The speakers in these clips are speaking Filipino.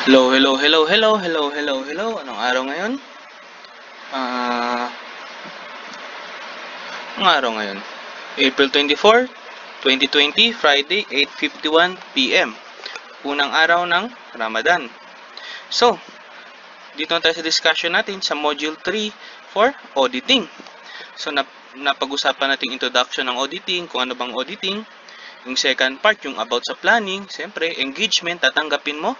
Hello, hello, hello, hello, hello, hello, hello. Anong araw ngayon? Ah, anong araw ngayon? April 24, 2020, Friday, 8:51 p.m. Unang araw ng Ramadan. So, dito na tayo sa discussion natin sa Module 3 for Auditing. So, napag-usapan natin introduction ng auditing, kung ano bang auditing. Yung second part, yung about sa planning. Siyempre, engagement, tatanggapin mo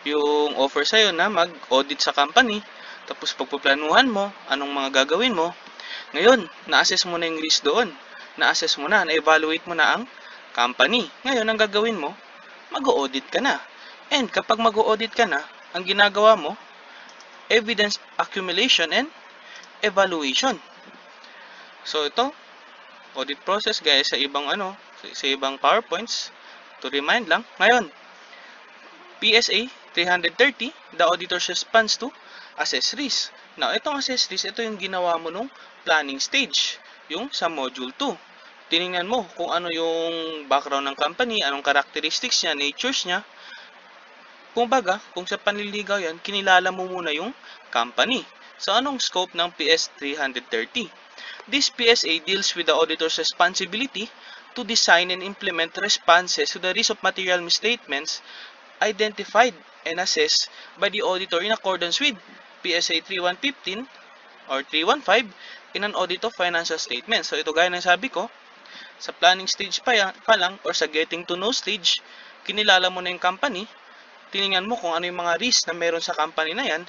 yung offer sa'yo na mag-audit sa company. Tapos pagpaplanuhan mo, anong mga gagawin mo. Ngayon, na-assess mo na yung risk doon. Na-assess mo na-evaluate mo na ang company. Ngayon, ang gagawin mo, mag-audit ka na. And kapag mag-audit ka na, ang ginagawa mo, evidence accumulation and evaluation. So ito, audit process guys sa ibang sa ibang PowerPoints. To remind lang, ngayon, PSA 330, the auditor's response to assess risk. Now, itong assess risk, ito yung ginawa mo nung planning stage, yung sa module 2. Tiningnan mo kung ano yung background ng company, anong characteristics niya, natures niya. Kumbaga, kung sa panliligaw yan, kinilala mo muna yung company. So, anong scope ng PS 330? This PSA deals with the auditor's responsibility to design and implement responses to the risk of material misstatements identified and assessed by the auditor in accordance with PSA 3115 or 315 in an audit of financial statements. So ito gaya ng sabi ko, sa planning stage pa lang or sa getting to know stage, kinilala mo na yung company, tiningnan mo kung ano yung mga risk na meron sa company na yan,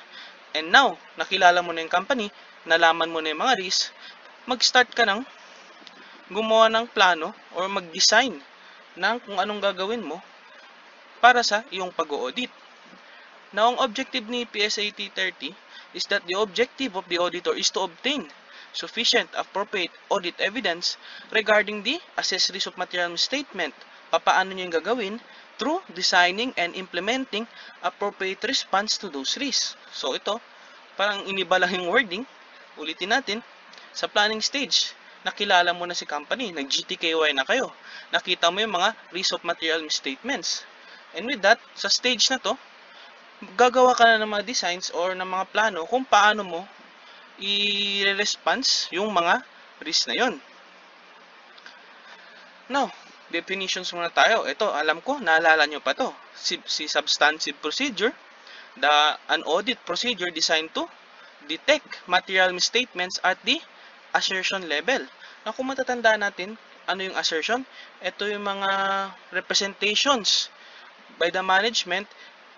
and now, nakilala mo na yung company, nalaman mo na yung mga risk, mag-start ka ng gumawa ng plano or mag-design ng kung anong gagawin mo para sa iyong pag-audit. Now, ang objective ni PSA 330 is that the objective of the auditor is to obtain sufficient appropriate audit evidence regarding the assessed risk of material misstatement. Papaano nyo yung gagawin? Through designing and implementing appropriate response to those risks. So ito, parang iniba lang yung wording. Ulitin natin. Sa planning stage, nakilala mo na si company, nag-GTKY na kayo. Nakita mo yung mga risk of material misstatements. And with that, sa stage na to, gagawa ka na ng mga designs or ng mga plano kung paano mo i-response yung mga risk na yon. Now, definitions muna tayo. Ito, alam ko, naalala nyo pa to. Si substantive procedure, an audit procedure designed to detect material misstatements at the assertion level. Now, kung matatandaan natin, ano yung assertion? Ito yung mga representations by the management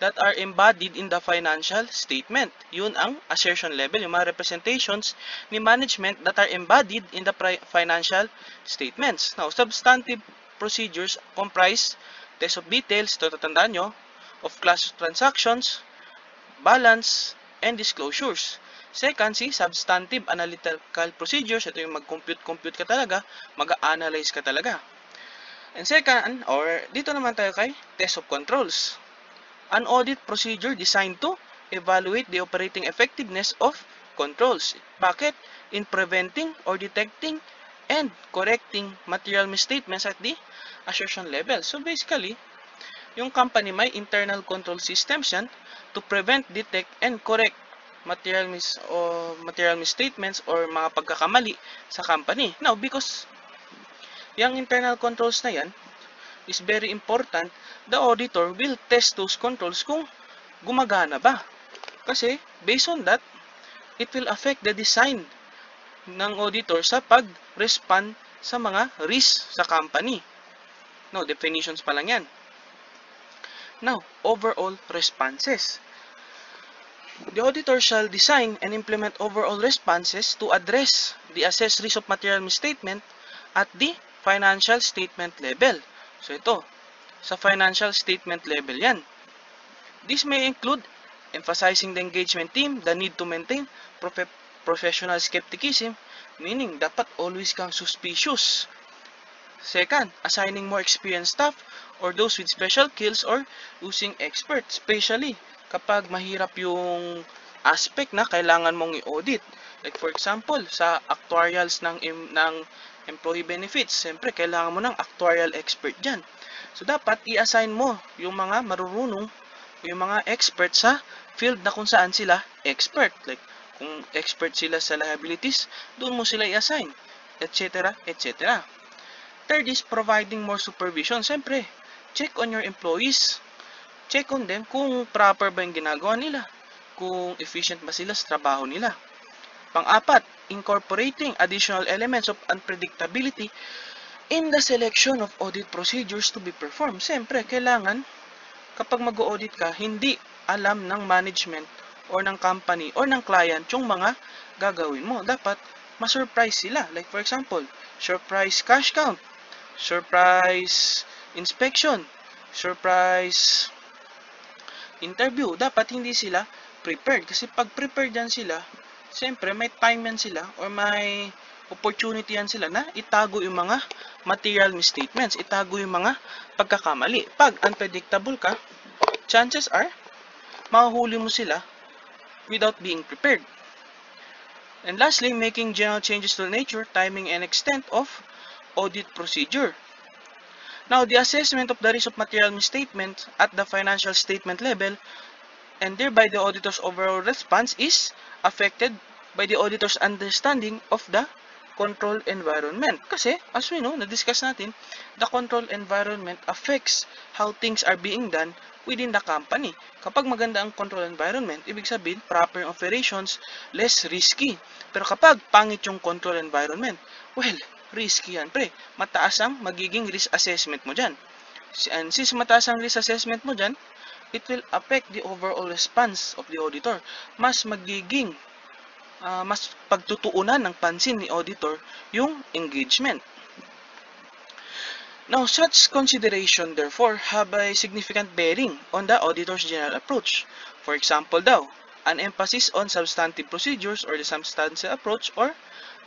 that are embodied in the financial statement. Yun ang assertion level, yung mga representations ni management that are embodied in the financial statements. Now, substantive procedures comprise test of details, ito tatandaan nyo, of class transactions, balance, and disclosures. Second, si substantive analytical procedures, ito yung mag-compute ka talaga, mag-analyze ka talaga. And second, or dito naman tayo kay test of controls. An audit procedure designed to evaluate the operating effectiveness of controls. Bakit? In preventing or detecting and correcting material misstatements at the assertion level. So basically, yung company may internal control systems yan to prevent, detect, and correct material misstatements or mga pagkakamali sa company. Now, because yung internal controls na yan is very important, the auditor will test those controls kung gumagana ba. Kasi, based on that, it will affect the design ng auditor sa pag-respond sa mga risk sa company. No, definitions pa lang yan. Now, overall responses. The auditor shall design and implement overall responses to address the assessed risk of material misstatement at the financial statement level. So ito, sa financial statement level yan. This may include emphasizing the engagement team, the need to maintain professional skepticism, meaning dapat always kang suspicious. Second, assigning more experienced staff or those with special skills or using experts, especially kapag mahirap yung aspect na kailangan mong i-audit. Like for example, sa actuarials ng employee benefits, siyempre kailangan mo ng actuarial expert dyan. So dapat i-assign mo yung mga marurunong yung mga expert sa field na kung saan sila expert. Like, kung expert sila sa liabilities, doon mo sila i-assign, etc., etc. Third is providing more supervision. Siyempre, check on your employees. Check on them kung proper ba yung ginagawa nila, kung efficient ba sila sa trabaho nila. Pang-apat, incorporating additional elements of unpredictability in the selection of audit procedures to be performed. Siyempre, kailangan kapag mag-audit ka, hindi alam ng management or ng company or ng client yung mga gagawin mo. Dapat ma-surprise sila. Like for example, surprise cash count, surprise inspection, surprise interview. Dapat hindi sila prepared. Kasi pag prepared yan sila, siyempre may time yan sila or may opportunity yan sila na itago yung mga material misstatements, itago yung mga pagkakamali. Pag unpredictable ka, chances are, mahuhuli mo sila without being prepared. And lastly, making general changes to the nature, timing, and extent of audit procedure. Now, the assessment of the risk of material misstatement at the financial statement level and thereby the auditor's overall response is affected by the auditor's understanding of the control environment. Kasi, as we know, na-discuss natin, the control environment affects how things are being done within the company. Kapag maganda ang control environment, ibig sabihin, proper operations, less risky. Pero kapag pangit yung control environment, well, risky yan, pre. Mataas ang magiging risk assessment mo dyan. And since mataas ang risk assessment mo dyan, it will affect the overall response of the auditor. Mas magiging mas pagtutuunan ng pansin ni auditor yung engagement. Now, such consideration therefore have a significant bearing on the auditor's general approach. For example daw, an emphasis on substantive procedures or the substantive approach or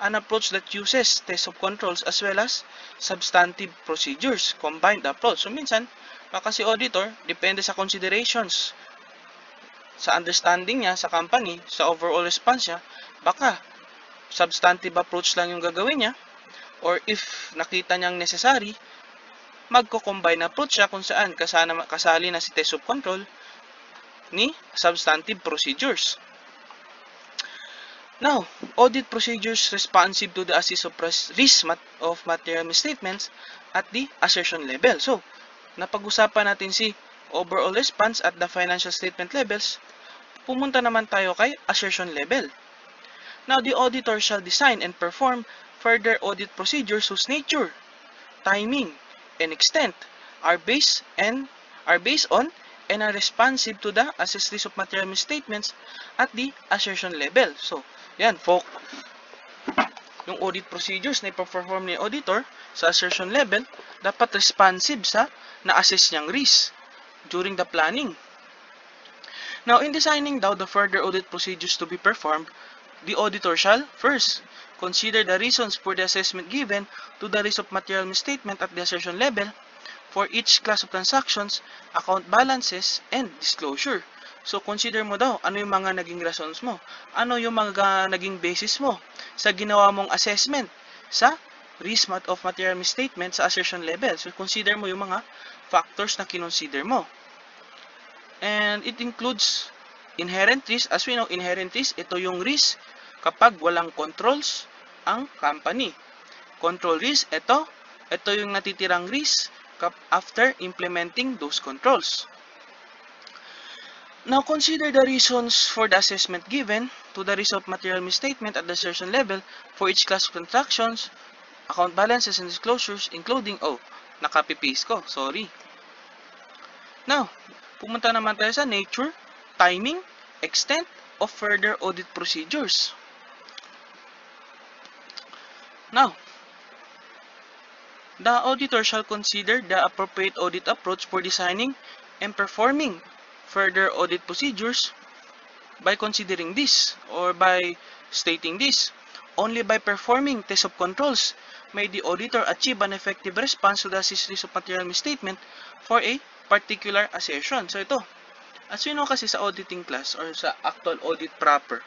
an approach that uses test of controls as well as substantive procedures, combined approach. So, minsan, kasi auditor, depende sa considerations, sa understanding niya sa company, sa overall response niya, baka substantive approach lang yung gagawin niya, or if nakita niyang necessary, magko-combine approach siya kung saan kasali na si test of control ni substantive procedures. Now, audit procedures responsive to the assess of risk of material misstatements at the assertion level. So, napag-usapan natin si overall response at the financial statement levels, pumunta naman tayo kay assertion level. Now, the auditor shall design and perform further audit procedures whose nature, timing, and extent are based on and are responsive to the assessed risk of material misstatements at the assertion level. So, yan, yung audit procedures na ipaperform ni auditor sa assertion level, dapat responsive sa na-assess niyang risk during the planning. Now, in designing daw the further audit procedures to be performed, the auditor shall, first, consider the reasons for the assessment given to the risk of material misstatement at the assertion level for each class of transactions, account balances, and disclosure. So, consider mo daw ano yung mga naging reasons mo, ano yung mga naging basis mo sa ginawa mong assessment sa risk of material misstatement sa assertion level. So, consider mo yung mga factors na kinonsider mo. And it includes inherent risk. As we know, inherent risk, ito yung risk kapag walang controls ang company. Control risk, ito yung natitirang risk after implementing those controls. Now, consider the reasons for the assessment given to the risk of material misstatement at the assertion level for each class of transactions, account balances, and disclosures, including, naka-paste ko, sorry. Now, pumunta naman tayo sa nature, timing, extent of further audit procedures. Now, the auditor shall consider the appropriate audit approach for designing and performing further audit procedures by considering this or by stating this. Only by performing test of controls may the auditor achieve an effective response to the assessed risk of material misstatement for a particular assertion. So ito, as we know kasi sa auditing class or sa actual audit proper,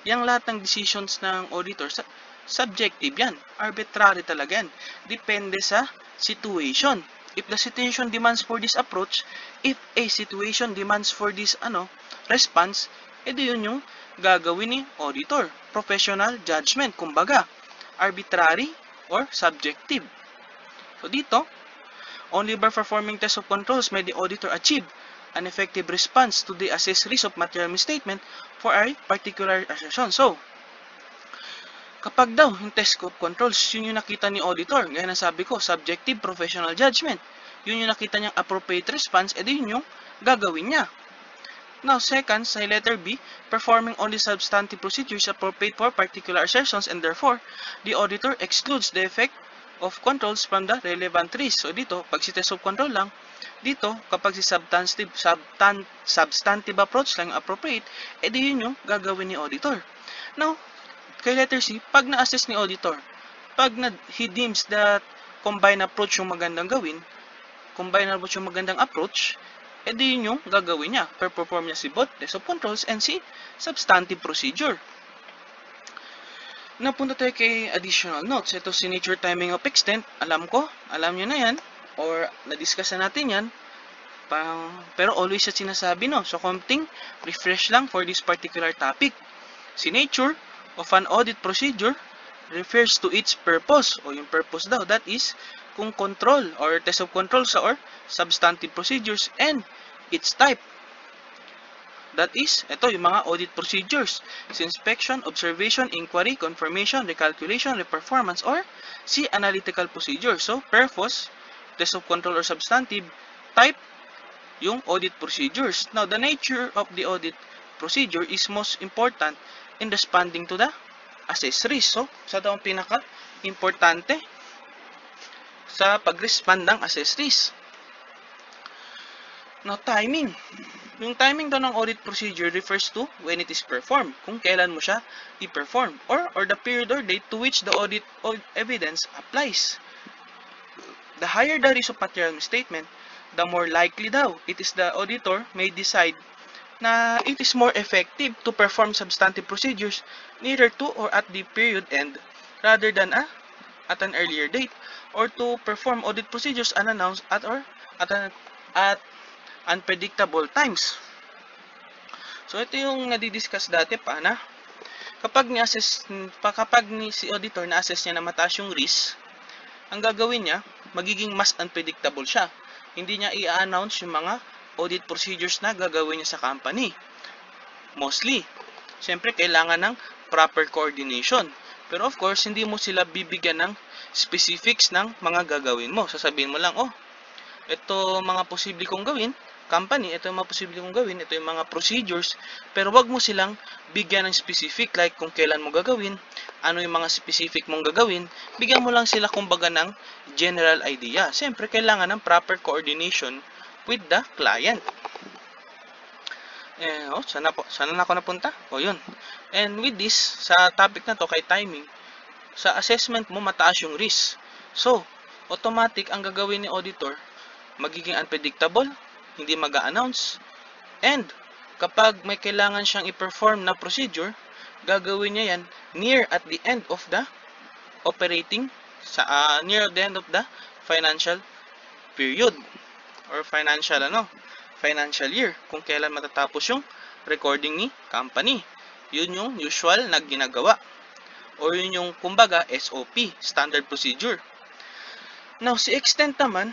yung lahat ng decisions ng auditor, subjective yan. Arbitrary talaga yan. Depende sa situation. if the situation demands for this approach, if a situation demands for this response, edi yun yung gagawin ni auditor. Professional judgment, kumbaga, arbitrary or subjective. So dito, only by performing test of controls may the auditor achieve an effective response to the assessed risk of material misstatement for a particular assertion. So, kapag daw yung test of controls, yun yung nakita ni auditor, gaya na sabi ko, subjective professional judgment, yun yung nakita niyang appropriate response, edi yun yung gagawin niya. Now, second, sa letter B, performing only substantive procedures appropriate for particular assertions and therefore, the auditor excludes the effect of controls from the relevant risk. So dito, pag si test of control lang, dito, kapag si substantive approach lang appropriate, edi yun yung gagawin ni auditor. Now, kay letter C, pag na-assess ni auditor, pag he deems that combined approach yung magandang gawin, combined approach yung magandang approach, edi yun yung gagawin niya. Perform niya si both test of controls and si substantive procedure. Napunta tayo kay additional notes. Ito, signature timing of extent. Alam nyo na yan, or na-discuss na natin yan. Pero always siya sinasabi, no? So, konting refresh lang for this particular topic. Signature of an audit procedure refers to its purpose, o yung purpose daw, that is, kung control or test of controls or substantive procedures and its type. That is, ito yung mga audit procedures. Si inspection, observation, inquiry, confirmation, recalculation, reperformance, or si analytical procedure. So, purpose, test of control or substantive, type, yung audit procedures. Now, the nature of the audit procedure is most important in responding to the assessed risk. So, sa ito ang pinaka-importante sa pag-respond ng assessed risk. Now, timing. Yung timing daw ng audit procedure refers to when it is performed, kung kailan mo siya i-perform, or the period or date to which the audit evidence applies. The higher the risk of material misstatement, the more likely daw it is the auditor may decide na it is more effective to perform substantive procedures nearer to or at the period end rather than at an earlier date, or to perform audit procedures unannounced at unpredictable times. So, ito yung nadidiscuss dati pa na kapag si auditor na-assess niya na mataas yung risk, ang gagawin niya, magiging mas unpredictable siya. Hindi niya i-announce yung mga audit procedures na gagawin niya sa company. Mostly. Siyempre, kailangan ng proper coordination. Pero of course, hindi mo sila bibigyan ng specifics ng mga gagawin mo. Sasabihin mo lang, ito mga posible kong gawin, company, ito yung mga posible kong gawin, ito yung mga procedures, pero wag mo silang bigyan ng specific, like kung kailan mo gagawin, ano yung mga specific mong gagawin, bigyan mo lang sila kumbaga ng general idea. Siyempre, kailangan ng proper coordination with the client. Sana na ako napunta? Yun. And with this, sa topic na to, kay timing, sa assessment mo, mataas yung risk. So, automatic, ang gagawin ni auditor, magiging unpredictable, hindi mag-a-announce, and kapag may kailangan siyang i-perform na procedure, gagawin niya yan near at the end of the near the end of the financial period or financial year, kung kailan matatapos yung recording ni company. Yun yung usual na ginagawa, or yun yung kumbaga SOP, standard procedure. Now, si extent naman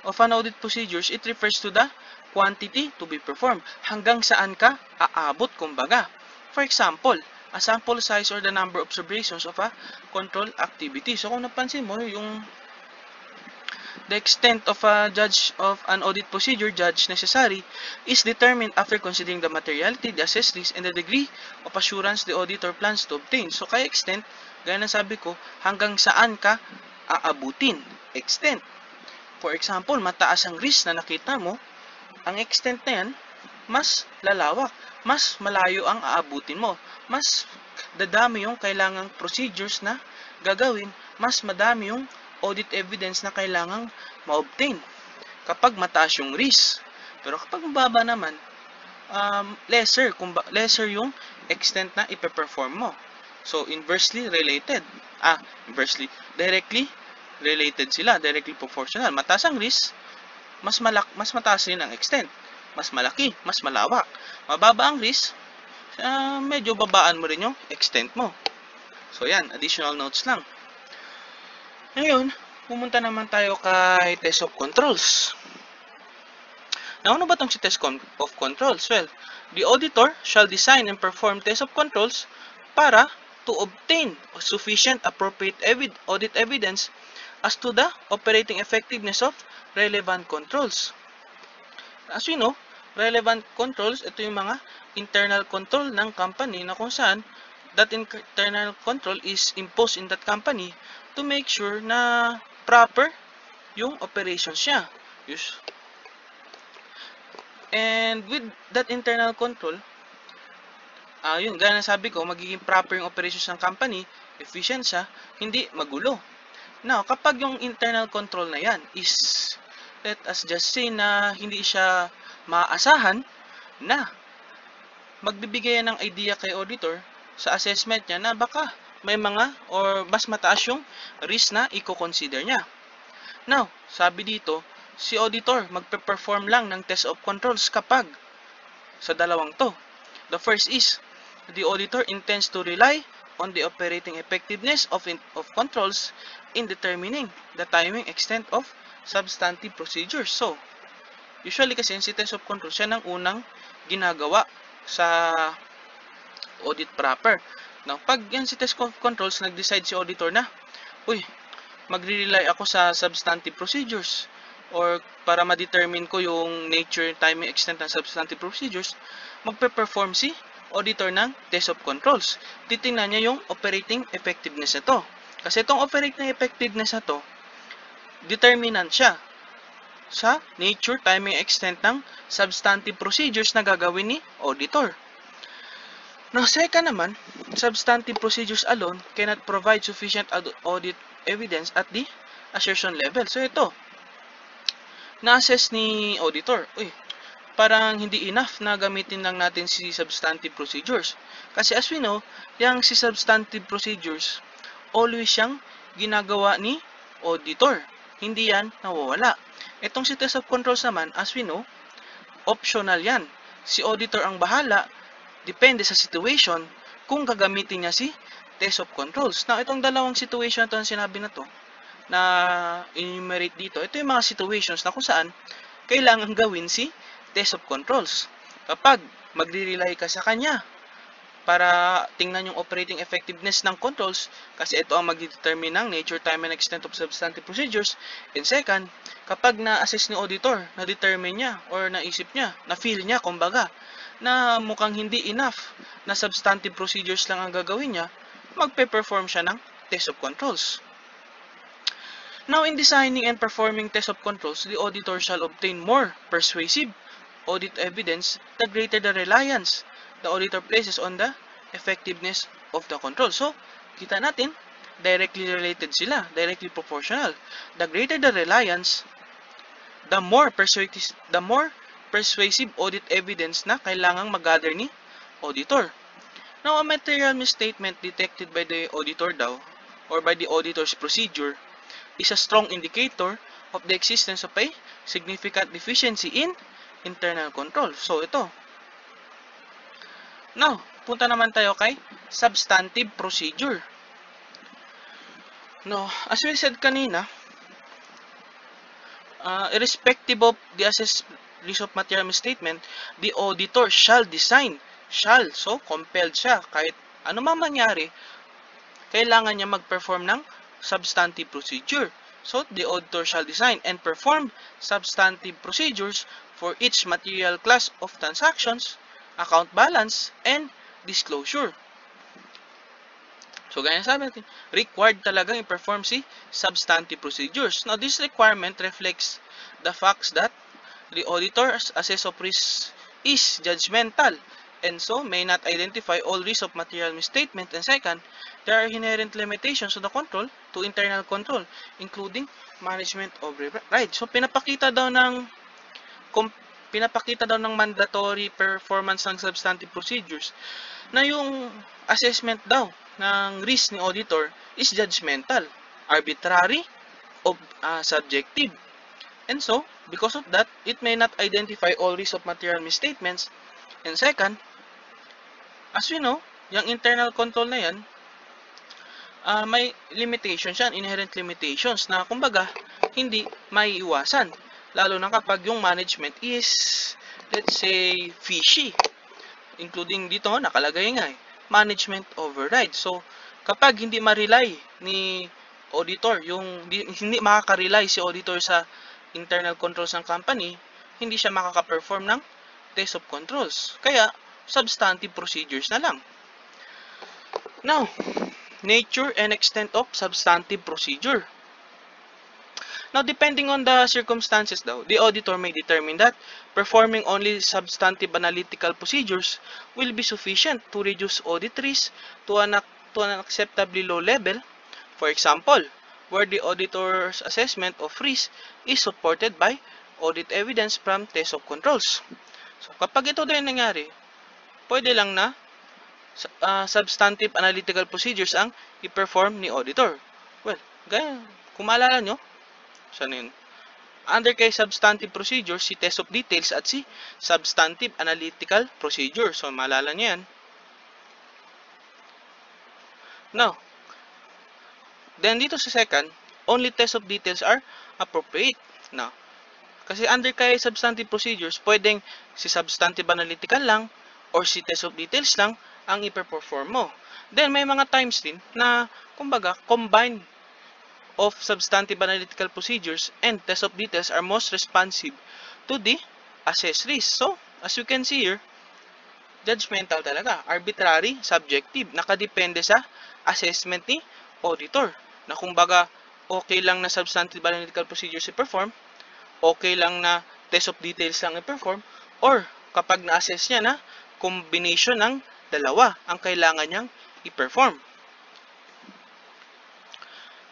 of an audit procedures, it refers to the quantity to be performed. Hanggang saan ka aabot, kumbaga. For example, a sample size or the number of observations of a control activity. So, kung napansin mo, yung the extent of an audit procedure judged necessary is determined after considering the materiality, the assessed risk, and the degree of assurance the auditor plans to obtain. So, kaya extent, gaya na sabi ko, hanggang saan ka aabutin. Extent. For example, mataas ang risk na nakita mo, ang extent na yan, mas lalawak, mas malayo ang aabutin mo, mas dadami yung kailangang procedures na gagawin, mas madami yung audit evidence na kailangang ma-obtain kapag mataas yung risk. Pero kapag mababa naman, lesser yung extent na ipe-perform mo. So, directly related sila, directly proportional. Mataas ang risk, mas mataas rin ang extent. Mas malaki, mas malawak. Mababa ang risk, medyo babaan mo rin yung extent mo. So yan, additional notes lang. Ngayon, pumunta naman tayo kay test of controls. Now, ano ba itong si test of controls? Well, the auditor shall design and perform test of controls para to obtain sufficient appropriate audit evidence as to the operating effectiveness of relevant controls. As we know, relevant controls, ito yung mga internal control ng company na kung saan that internal control is imposed in that company to make sure na proper yung operations niya. And with that internal control, yun, gaya na sabi ko, magiging proper yung operations ng company, efficient siya, hindi magulo. Now, kapag yung internal control na yan is, let us just say na hindi siya maaasahan, na magbibigay ng idea kay auditor sa assessment niya na baka may mga or mas mataas yung risk na i-consider niya. Now, sabi dito, si auditor magpe-perform lang ng test of controls kapag sa dalawang to. The first is, the auditor intends to rely on the operating effectiveness of controls in determining the timing extent of substantive procedures. So, usually kasi si test of controls, siya nang unang ginagawa sa audit proper. Now, pag yan si test of controls, nag-decide si auditor na, magre-rely ako sa substantive procedures or para ma-determine ko yung nature, timing, extent ng substantive procedures, magpe-perform si auditor ng test of controls. Titingnan niya yung operating effectiveness na to. Kasi itong operating effectiveness na to, determinant siya sa nature, timing, extent ng substantive procedures na gagawin ni auditor. Now, second naman, substantive procedures alone cannot provide sufficient audit evidence at the assertion level. So, ito, na-assess ni auditor, parang hindi enough na gamitin lang natin si substantive procedures. Kasi as we know, yung si substantive procedures, always siyang ginagawa ni auditor. Hindi yan nawawala. Itong si test of controls naman, as we know, optional yan. Si auditor ang bahala, depende sa situation, kung gagamitin niya si test of controls. Now, itong dalawang situation na ito, sinabi na to, na enumerate dito, ito yung mga situations na kung saan kailangan gawin si test of controls. Kapag magre-rely ka sa kanya para tingnan yung operating effectiveness ng controls, kasi ito ang mag-determine ng nature, time, and extent of substantive procedures. And second, kapag na-assess ni auditor, na-determine niya, or naisip niya, na-feel niya, kumbaga, na mukhang hindi enough na substantive procedures lang ang gagawin niya, magpe-perform siya ng test of controls. Now, in designing and performing test of controls, the auditor shall obtain more persuasive audit evidence the greater the reliance the auditor places on the effectiveness of the control. So, kita natin, directly related sila, directly proportional. The greater the reliance, the more persuasive audit evidence na kailangang mag-gather ni auditor. Now, a material misstatement detected by the auditor daw, or by the auditor's procedure, is a strong indicator of the existence of a significant deficiency in internal control. So, ito. Now, punta naman tayo kay substantive procedure. No, as we said kanina, irrespective of the assessed risk of material misstatement, the auditor shall design, so compelled siya, kahit ano man mangyari, kailangan niya mag-perform ng substantive procedure. So, the auditor shall design and perform substantive procedures for each material class of transactions, account balance, and disclosure. So, gaya sabi natin, required talagang i-perform si substantive procedures. Now, this requirement reflects the facts that the auditor's assess of risk is judgmental and so may not identify all risks of material misstatement. And second, there are inherent limitations to the control, to internal control, including management of rights. So, pinapakita daw ng mandatory performance ng substantive procedures na yung assessment daw ng risk ni auditor is judgmental, arbitrary, subjective. And so, because of that, it may not identify all risks of material misstatements. And second, as we know, yung internal control na yan, may limitations yan, inherent limitations na kumbaga hindi maiiwasan. Lalo na kapag yung management is, let's say, fishy. Including dito, nakalagay nga management override. So, kapag hindi ma-rely ni auditor, hindi makaka-rely si auditor sa internal controls ng company, hindi siya makaka-perform ng test of controls. Kaya, substantive procedures na lang. Now, nature and extent of substantive procedure. Now, depending on the circumstances daw, the auditor may determine that performing only substantive analytical procedures will be sufficient to reduce audit risk to an acceptably low level. For example, where the auditor's assessment of risk is supported by audit evidence from test of controls. So, kapag ito din nangyari, pwede lang na substantive analytical procedures ang i-perform ni auditor. Well, gaya, kung maalala nyo, saan yun? Under kay substantive procedures, si test of details at si substantive analytical procedure. So, maalala nyo yan. Now, then dito sa second, only test of details are appropriate. Now, kasi under kay substantive procedures, pwedeng si substantive analytical lang or si test of details lang ang i-perform mo. Then, may mga times din na, kumbaga, combined of substantive analytical procedures and test of details are most responsive to the assessed risk. So, as you can see here, judgmental talaga, arbitrary, subjective, nakadepende sa assessment ni auditor. Na kumbaga, okay lang na substantive analytical procedures i-perform, okay lang na test of details lang i-perform, or kapag na-assess niya na, combination ng dalawa ang kailangan niyang i-perform.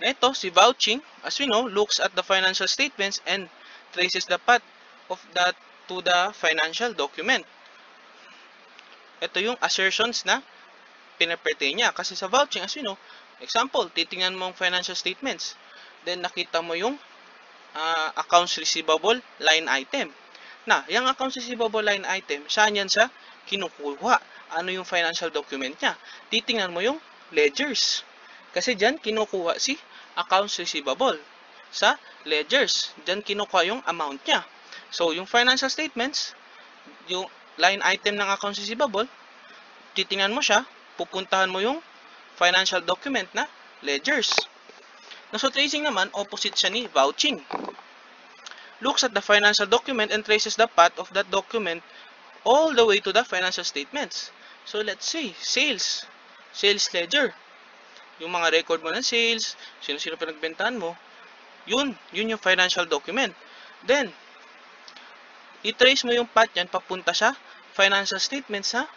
Ito, si vouching, as we know, looks at the financial statements and traces the path of that to the financial document. Ito yung assertions na pinapertain niya. Kasi sa vouching, as we know, example, titingnan mo ang financial statements. Then, nakita mo yung accounts receivable line item. Na, yung accounts receivable line item, saan yan sa kinukuha? Ano yung financial document niya? Titingnan mo yung ledgers. Kasi dyan, kinukuha si accounts receivable sa ledgers. Dyan, kinukuha yung amount niya. So, yung financial statements, yung line item ng accounts receivable, titingnan mo siya, pupuntahan mo yung financial document na ledgers. So, tracing naman, opposite siya ni vouching. Looks at the financial document and traces the path of that document all the way to the financial statements. So, let's say, sales ledger. Yung mga record mo ng sales, sino-sino pinagbentahan mo, yun yung financial document. Then, i-trace mo yung path yan papunta sa financial statement sa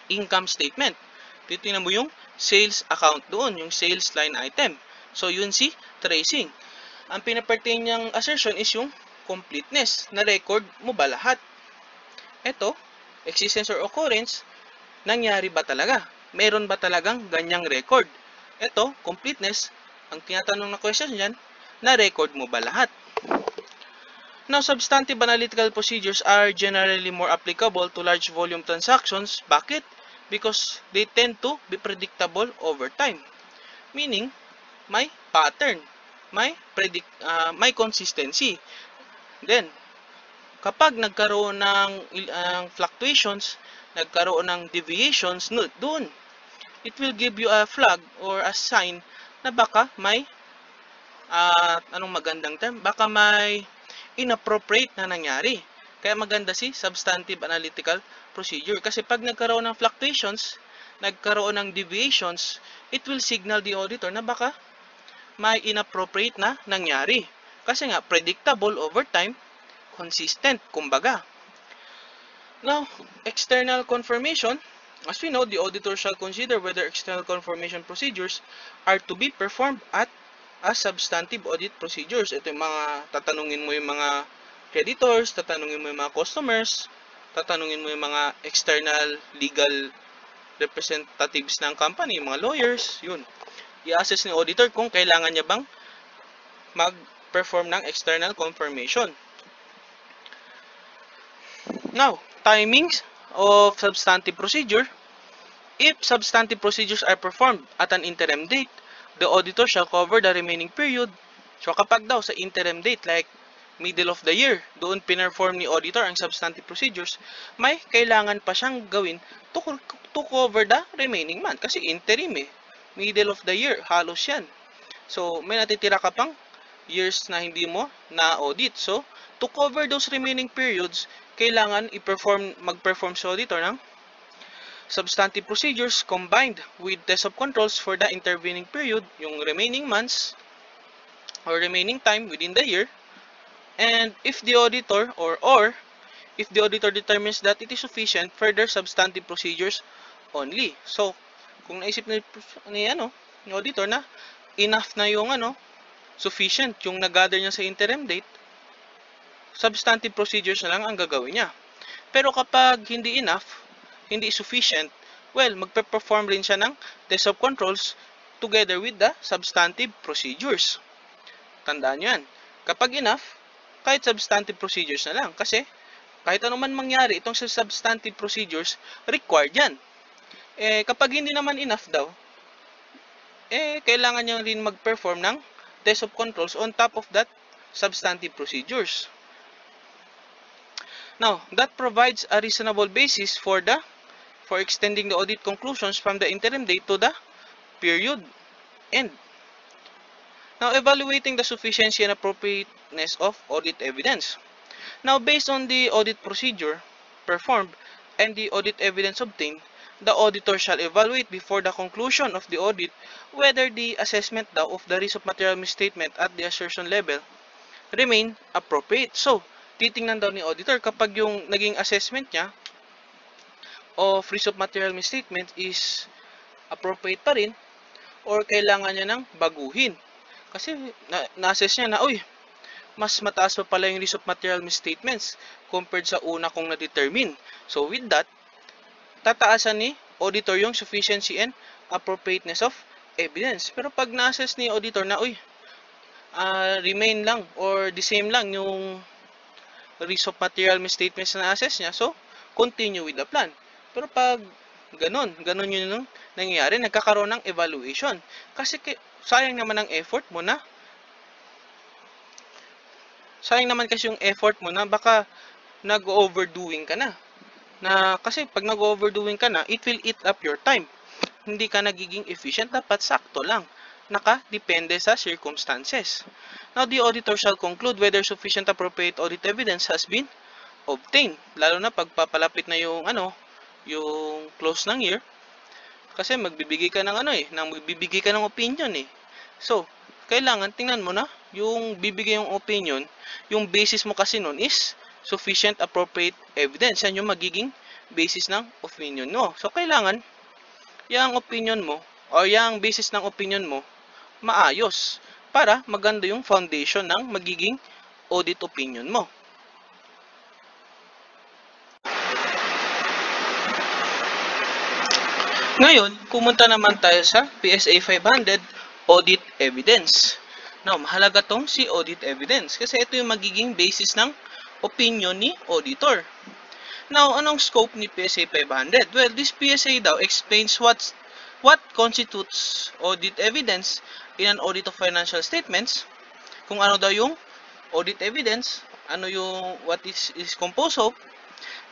income statement. Titingnan mo yung sales account doon, yung sales line item. So, yun si tracing. Ang pinapertain niyang assertion is yung completeness. Na record mo ba lahat? Ito, existence or occurrence, nangyari ba talaga? Meron ba talagang ganyang record? Ito, completeness, ang tinatanong na question dyan, na-record mo ba lahat? Now, substantive analytical procedures are generally more applicable to large volume transactions. Bakit? Because they tend to be predictable over time. Meaning, may pattern, may consistency. Then, kapag nagkaroon ng fluctuations, nagkaroon ng deviations, doon, it will give you a flag or a sign na baka may, anong magandang term? Baka may inappropriate na nangyari. Kaya maganda si substantive analytical procedure. Kasi pag nagkaroon ng fluctuations, nagkaroon ng deviations, it will signal the auditor na baka may inappropriate na nangyari. Kasi nga, predictable over time, consistent, kumbaga. Now, external confirmation. As we know, the auditor shall consider whether external confirmation procedures are to be performed as substantive audit procedures. Ito yung mga, tatanungin mo yung mga creditors, tatanungin mo yung mga customers, tatanungin mo yung mga external legal representatives ng company, yung mga lawyers, yun. I-assess ni auditor kung kailangan niya bang mag-perform ng external confirmation. Now, timings of substantive procedure. If substantive procedures are performed at an interim date, the auditor shall cover the remaining period. So kapag daw sa interim date, like middle of the year, doon pinerform ni auditor ang substantive procedures, may kailangan pa siyang gawin to cover the remaining month. Kasi interim middle of the year, halos yan. So may natitira ka pang years na hindi mo na-audit. So to cover those remaining periods, kailangan mag-perform sa auditor ng substantive procedures combined with test of controls for the intervening period, yung remaining months or remaining time within the year. And if the auditor or if the auditor determines that it is sufficient, further substantive procedures only. So, kung naisip ni auditor na enough na yung sufficient yung nag-gather niya sa interim date, substantive procedures na lang ang gagawin niya. Pero kapag hindi enough, hindi sufficient, well, magpe-perform rin siya ng test of controls together with the substantive procedures. Tandaan nyo yan. Kapag enough, kahit substantive procedures na lang. Kasi, kahit ano man mangyari, itong substantive procedures, required yan. Kapag hindi naman enough daw, kailangan nyo rin mag-perform ng test of controls on top of that substantive procedures. Now, that provides a reasonable basis for extending the audit conclusions from the interim date to the period end. Now, evaluating the sufficiency and appropriateness of audit evidence. Now, based on the audit procedure performed and the audit evidence obtained, the auditor shall evaluate before the conclusion of the audit whether the assessment daw of the risk of material misstatement at the assertion level remain appropriate. So, titingnan daw ni auditor kapag yung naging assessment niya of risk of material misstatement is appropriate pa rin or kailangan niya ng baguhin. Kasi na-assess niya na, mas mataas pa pala yung risk of material misstatements compared sa una kong na-determine. So with that, tataasan ni auditor yung sufficiency and appropriateness of evidence. Pero pag na-assess ni auditor na, remain lang or the same lang yung risk of material misstatements na na-assess niya, so continue with the plan. Pero pag ganun yun nangyayari, nagkakaroon ng evaluation. Kasi sayang naman ang effort mo na. Sayang naman kasi yung effort mo na baka nag-overdoing ka na. Kasi pag nag-overdoing ka na, it will eat up your time. Hindi ka nagiging efficient, dapat sakto lang. Nakadepende sa circumstances. Now, the auditor shall conclude whether sufficient appropriate audit evidence has been obtained. Lalo na pagpapalapit na yung yung close ng year, kasi magbibigay ka ng magbibigay ka ng opinion So, kailangan tingnan mo na yung bibigay yung opinion, yung basis mo kasi nun is sufficient appropriate evidence. Yan yung magiging basis ng opinion mo. So, kailangan yung opinion mo o yung basis ng opinion mo maayos para maganda yung foundation ng magiging audit opinion mo. Ngayon, pumunta naman tayo sa PSA 500 audit evidence. Now, mahalaga tong si audit evidence kasi ito yung magiging basis ng opinion ni auditor. Now, anong scope ni PSA 500? Well, this PSA daw explains what constitutes audit evidence in an audit of financial statements, kung ano daw yung audit evidence, what is composed of,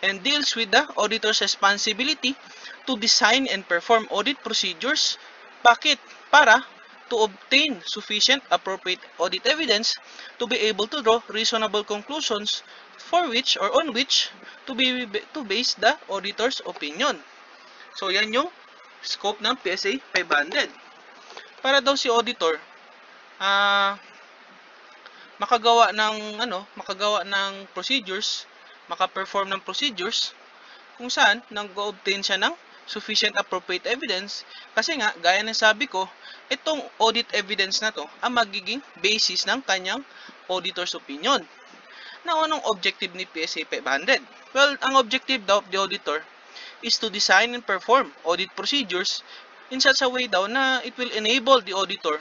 and deals with the auditor's responsibility to design and perform audit procedures. Bakit? Para to obtain sufficient appropriate audit evidence to be able to draw reasonable conclusions for which or on which to base the auditor's opinion. So yan yung scope ng PSA 500. Para daw si auditor makagawa ng procedures, maka-perform ng procedures kung saan nag-obtain siya ng sufficient appropriate evidence, kasi nga gaya ng sabi ko, itong audit evidence na to ang magiging basis ng kanyang auditor's opinion. Now, anong objective ni PSA 500? Well, ang objective daw of the auditor is to design and perform audit procedures in such a way daw na it will enable the auditor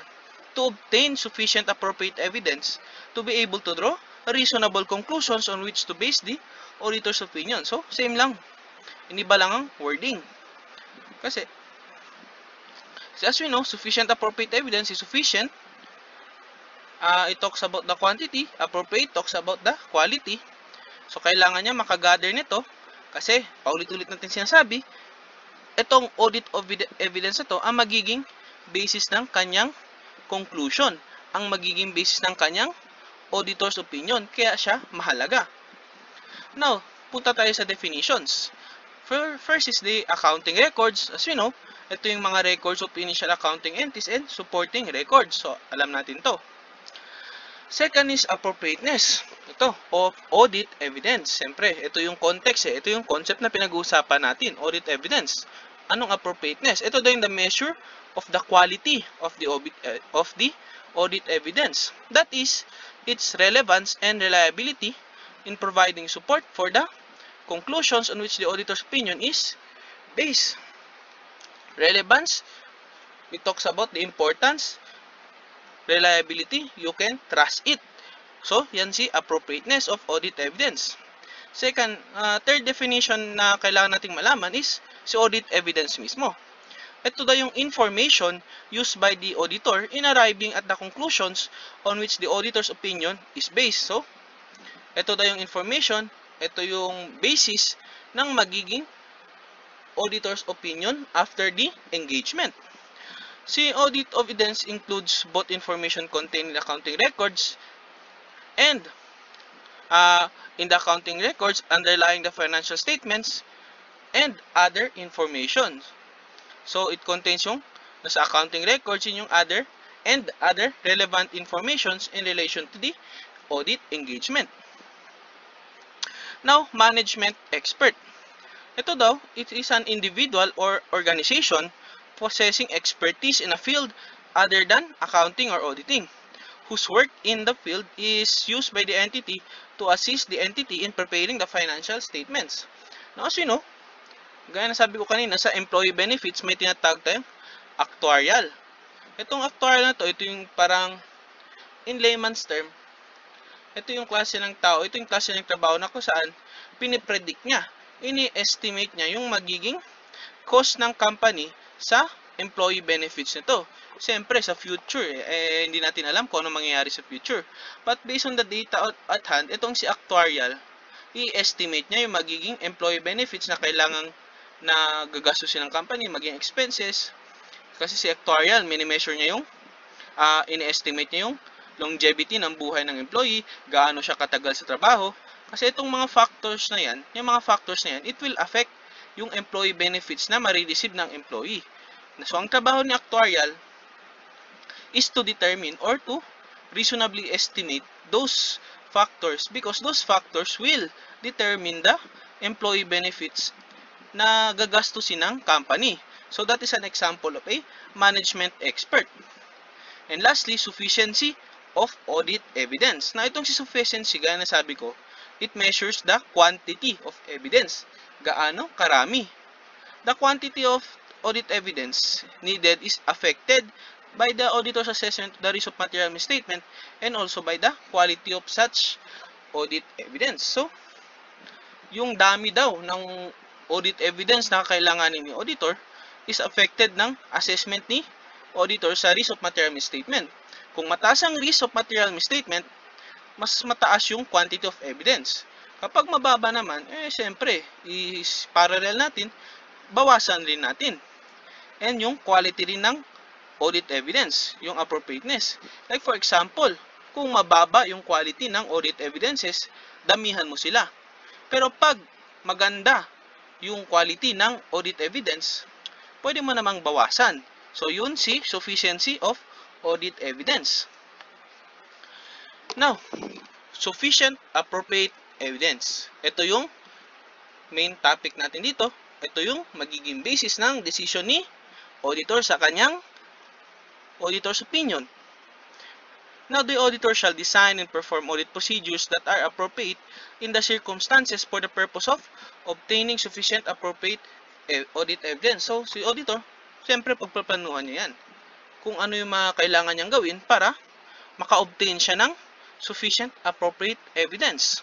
to obtain sufficient appropriate evidence to be able to draw reasonable conclusions on which to base the auditor's opinion. So, same lang. Iniba lang ang wording. Kasi, as we know, sufficient appropriate evidence is sufficient. It talks about the quantity. Appropriate talks about the quality. So, kailangan niya makagather nito kasi, paulit-ulit natin sinasabi, itong audit of evidence na to ang magiging basis ng kanyang conclusion. Ang magiging basis ng kanyang auditor's opinion. Kaya siya mahalaga. Now, punta tayo sa definitions. First is the accounting records. As we know, ito yung mga records of initial accounting entities and supporting records. So, alam natin to. Second is appropriateness. Ito, of audit evidence. Siyempre, ito yung context eh. Ito yung concept na pinag-uusapan natin, audit evidence. Anong appropriateness? Ito din the measure of the quality of the audit evidence. That is, its relevance and reliability in providing support for the conclusions on which the auditor's opinion is based. Relevance, it talks about the importance. Reliability, you can trust it. So, yan si appropriateness of audit evidence. Second, third definition na kailangan nating malaman is si audit evidence mismo. Ito daw yung information used by the auditor in arriving at the conclusions on which the auditor's opinion is based. So, ito daw yung information, ito yung basis ng magiging auditor's opinion after the engagement. Si audit of evidence includes both information contained in accounting records and in the accounting records underlying the financial statements and other information. So, it contains yung nasa accounting records, yung other and other relevant informations in relation to the audit engagement. Now, management expert. Ito daw, it is an individual or organization possessing expertise in a field other than accounting or auditing, whose work in the field is used by the entity to assist the entity in preparing the financial statements. Now, as you know, gaya na sabi ko kanina, sa employee benefits, may tinatawag tayong actuarial. Itong actuarial na to, ito yung parang, in layman's term, ito yung klase ng tao, ito yung klase ng trabaho na kung saan pinipredict niya, ini-estimate niya yung magiging cost ng company sa employee benefits nito. Siyempre, sa future, hindi natin alam kung ano mangyayari sa future. But based on the data at hand, itong si actuarial, i-estimate niya yung magiging employee benefits na kailangang na gagastusin ng company, maging expenses. Kasi si actuarial, mini-measure niya yung, ini-estimate niya yung longevity ng buhay ng employee, gaano siya katagal sa trabaho. Kasi itong mga factors na yan, yung mga factors na yan, it will affect yung employee benefits na ma-receive ng employee. So, ang trabaho ni actuarial is to determine or to reasonably estimate those factors because those factors will determine the employee benefits na gagastusin ng company. So, that is an example of a management expert. And lastly, sufficiency of audit evidence. Na itong si sufficiency, gaya na sabi ko, it measures the quantity of evidence. Gaano karami. The quantity of audit evidence needed is affected by the auditor's assessment of the risk of material misstatement and also by the quality of such audit evidence. So, yung dami daw ng audit evidence na kailanganin ni auditor is affected ng assessment ni auditor sa risk of material misstatement. Kung mataas ang risk of material misstatement, mas mataas yung quantity of evidence. Kapag mababa naman, siyempre, is parallel natin, bawasan rin natin. And yung quality rin ng audit evidence, yung appropriateness. Like for example, kung mababa yung quality ng audit evidences, damihan mo sila. Pero pag maganda yung quality ng audit evidence, pwede mo namang bawasan. So, yun si sufficiency of audit evidence. Now, sufficient appropriate evidence. Ito yung main topic natin dito. Ito yung magiging basis ng decision ni auditor sa kanyang auditor's opinion. Now, the auditor shall design and perform audit procedures that are appropriate in the circumstances for the purpose of obtaining sufficient appropriate audit evidence. So, si auditor, siyempre pagpaplanuhan niya yan. kung ano yung mga kailangan niyang gawin para maka-obtain siya ng sufficient appropriate evidence.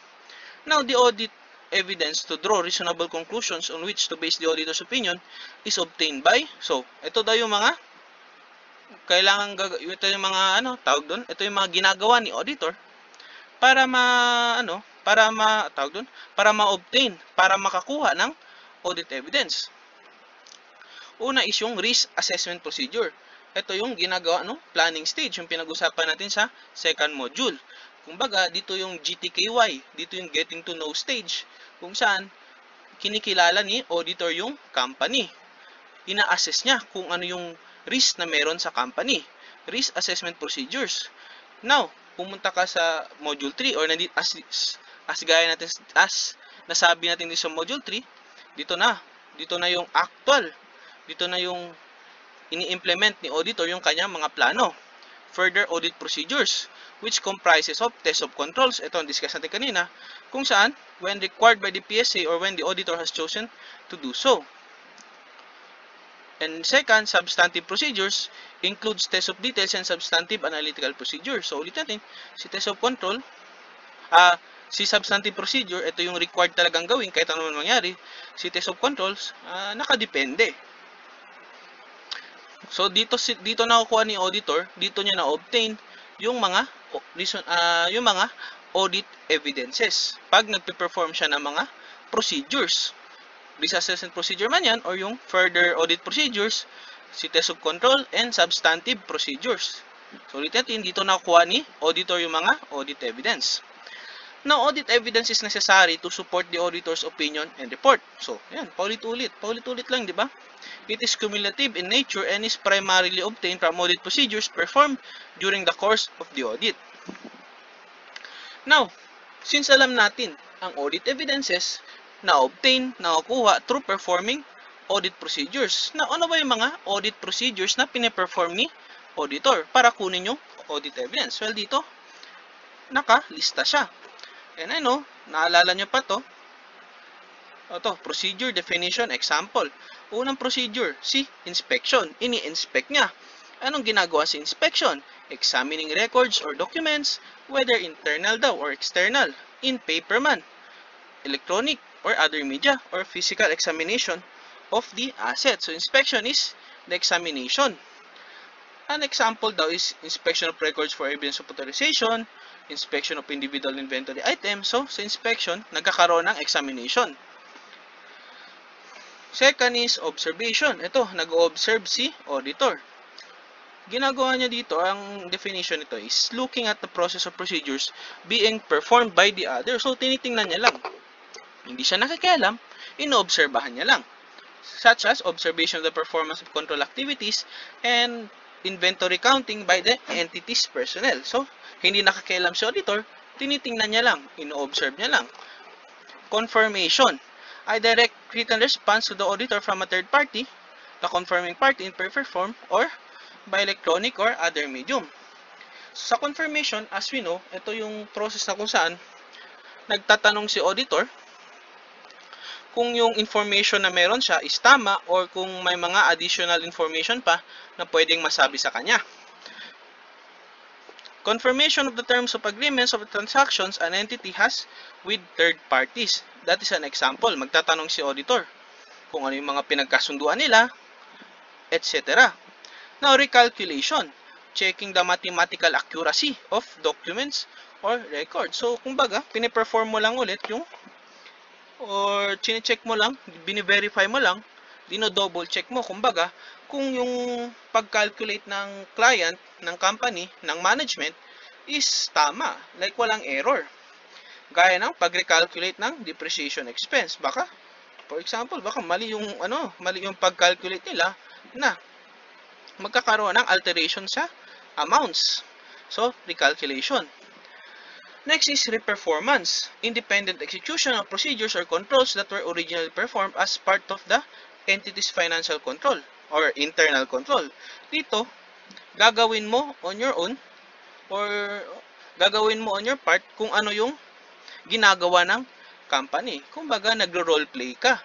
Now, the audit evidence to draw reasonable conclusions on which to base the auditor's opinion is obtained by, so, ito daw yung mga ito yung mga ito yung mga ginagawa ni auditor para para ma-obtain, para makakuha ng audit evidence. Una is yung risk assessment procedure. Ito yung ginagawa planning stage, yung pinag-usapan natin sa second module. Kumbaga, dito yung GTKY, dito yung getting to know stage, kung saan kinikilala ni auditor yung company. Ina-assess niya kung ano yung risk na meron sa company. Risk assessment procedures. Now, pumunta ka sa module 3 or as nasabi natin dito sa module 3, dito na yung actual, dito na yung ini-implement ni auditor yung kanyang mga plano. Further audit procedures, which comprises of test of controls, ito ang discuss natin kanina, kung saan, when required by the PSA or when the auditor has chosen to do so. And second, substantive procedures includes test of details and substantive analytical procedures. So, ulit natin, si test of control, si substantive procedure, ito yung required talagang gawin kahit ano man mangyari. Si test of controls, nakadepende. So, dito nakukuha ni auditor, dito niya na-obtain yung mga audit evidences pag nagpe-perform siya ng mga procedures. Risk assessment procedure man yan or yung further audit procedures, si test of control and substantive procedures. So, ulit natin, dito nakukuha ni auditor yung mga audit evidence. Now, audit evidence is necessary to support the auditor's opinion and report. So, yan, paulit-ulit lang, di ba? It is cumulative in nature and is primarily obtained from audit procedures performed during the course of the audit. Now, since alam natin ang audit evidences na-obtain, nakukuha through performing audit procedures. Now, ano ba yung mga audit procedures na pine-perform ni auditor para kunin yung audit evidence? Well, dito, nakalista siya. And naalala nyo pa to. Ito, procedure, definition, example. Unang procedure, si inspection. Ini-inspect niya. Anong ginagawa sa inspection? Examining records or documents, whether internal daw or external, in paper man, electronic or other media, or physical examination of the asset. So, inspection is the examination. An example daw is inspection of records for evidence of authorization, inspection of individual inventory items. So, sa inspection, nagkakaroon ng examination. Second is observation. Ito, nag-observe si auditor. Ginagawa niya dito, ang definition nito is looking at the process of procedures being performed by the other. So, tinitingnan niya lang. Hindi siya nakikialam, inoobserbahan niya lang. Such as observation of the performance of control activities and inventory counting by the entity's personnel. So, hindi nakikialam si auditor, tinitingnan niya lang, ino-observe niya lang. Confirmation. A direct written response to the auditor from a third party, the confirming party in paper form or by electronic or other medium. Sa confirmation, as we know, ito yung process na kung saan nagtatanong si auditor kung yung information na meron siya is tama or kung may mga additional information pa na pwedeng masabi sa kanya. Confirmation of the terms of agreements of the transactions an entity has with third parties. That is an example. Magtatanong si auditor kung ano yung mga pinagkasunduan nila, etc. Now, recalculation. Checking the mathematical accuracy of documents or records. So, kumbaga, pine-perform mo lang ulit yung or chine-check mo lang, bine-verify mo lang, dino-double check mo, kumbaga, kung yung pag-calculate ng client, ng company, ng management, is tama. Like, walang error. Gaya ng pag-recalculate ng depreciation expense. Baka, for example, baka mali yung, mali yung pag-calculate nila na magkakaroon ng alteration sa amounts. So, recalculation. Next is reperformance. Independent execution of procedures or controls that were originally performed as part of the entity's financial control or internal control. Dito, gagawin mo on your own or gagawin mo on your part kung ano yung ginagawa ng company. Kumbaga, nagro-roleplay ka.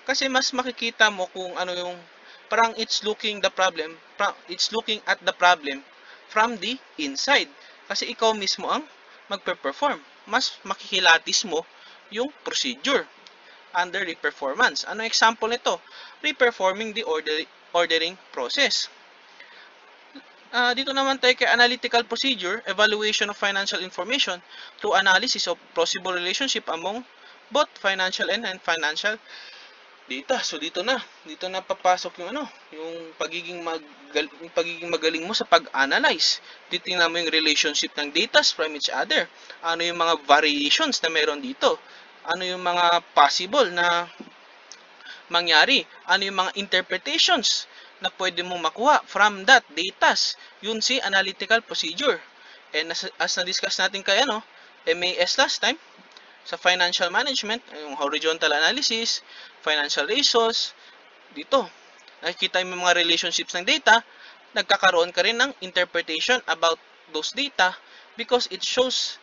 Kasi mas makikita mo kung ano yung Parang it's looking at the problem from the inside. Kasi ikaw mismo ang magpe-perform. Mas makikilatis mo yung procedure under re-performance. Ano example nito? Re-performing the ordering process. Dito naman tayo kay analytical procedure, evaluation of financial information through analysis of possible relationship among both financial and non-financial data. So dito na papasok yung pagiging magaling mo sa pag-analyze. Titingnan mo yung relationship ng data from each other. Ano yung mga variations na meron dito? Ano yung mga possible na mangyari? Ano yung mga interpretations na pwede mong makuha from that data? Yun si analytical procedure. And as na-discuss natin kay MAS last time, sa financial management, yung horizontal analysis, financial ratios, dito, nakikita mo mga relationships ng data, nagkakaroon ka rin ng interpretation about those data because it shows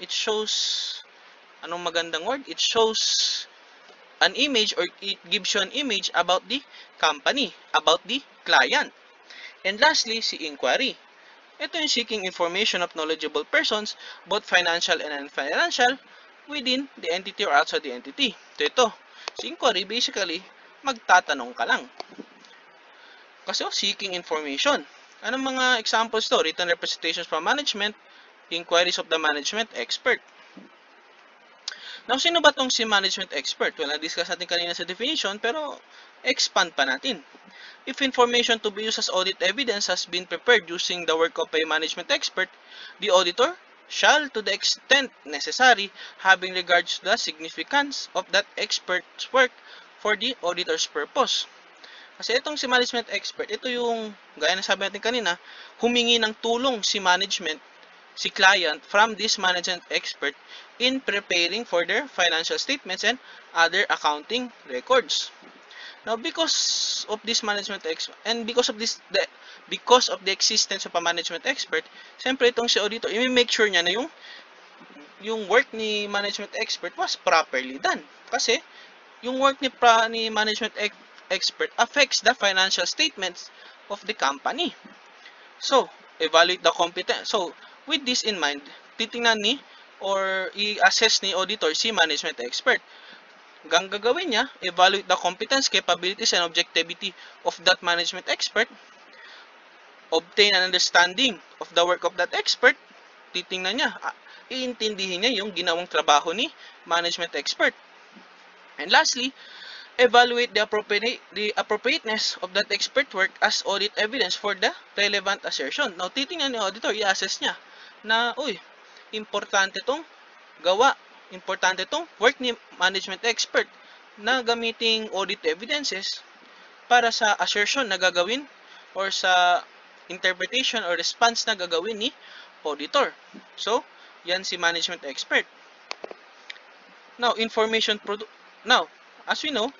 it shows an image, or it gives you an image about the company, about the client. And lastly, si inquiry. Ito yung seeking information of knowledgeable persons, both financial and non-financial, within the entity or outside the entity. Ito. Si inquiry, basically, magtatanong ka lang. Kasi seeking information. Anong mga examples to? Written representations from management, inquiries of the management expert. Now, sino ba tong si management expert? Well, na-discuss natin kanina sa definition, pero expand pa natin. If information to be used as audit evidence has been prepared using the work of a management expert, the auditor shall, to the extent necessary, having regards to the significance of that expert's work for the auditor's purpose. Kasi itong si management expert, ito yung, gaya na sabi natin kanina, humingi ng tulong si client from this management expert in preparing for their financial statements and other accounting records. Now, because of this management expert, and because of the existence of a management expert, siyempre itong si auditor, i-make sure niya na yung work ni management expert was properly done. Kasi yung work ni management expert affects the financial statements of the company. So, evaluate the competence. So, with this in mind, titingnan or i-assess ni auditor si management expert. Ang gagawin niya, evaluate the competence, capabilities, and objectivity of that management expert, obtain an understanding of the work of that expert, titingnan niya, iintindihin niya yung ginawang trabaho ni management expert. And lastly, evaluate the appropriateness of that expert work as audit evidence for the relevant assertion. Now, titingnan ni auditor, i-assess niya na, importante itong work ni management expert na gamiting audit evidences para sa assertion na gagawin or sa interpretation or response na gagawin ni auditor. So, yan si management expert. Now, as we know,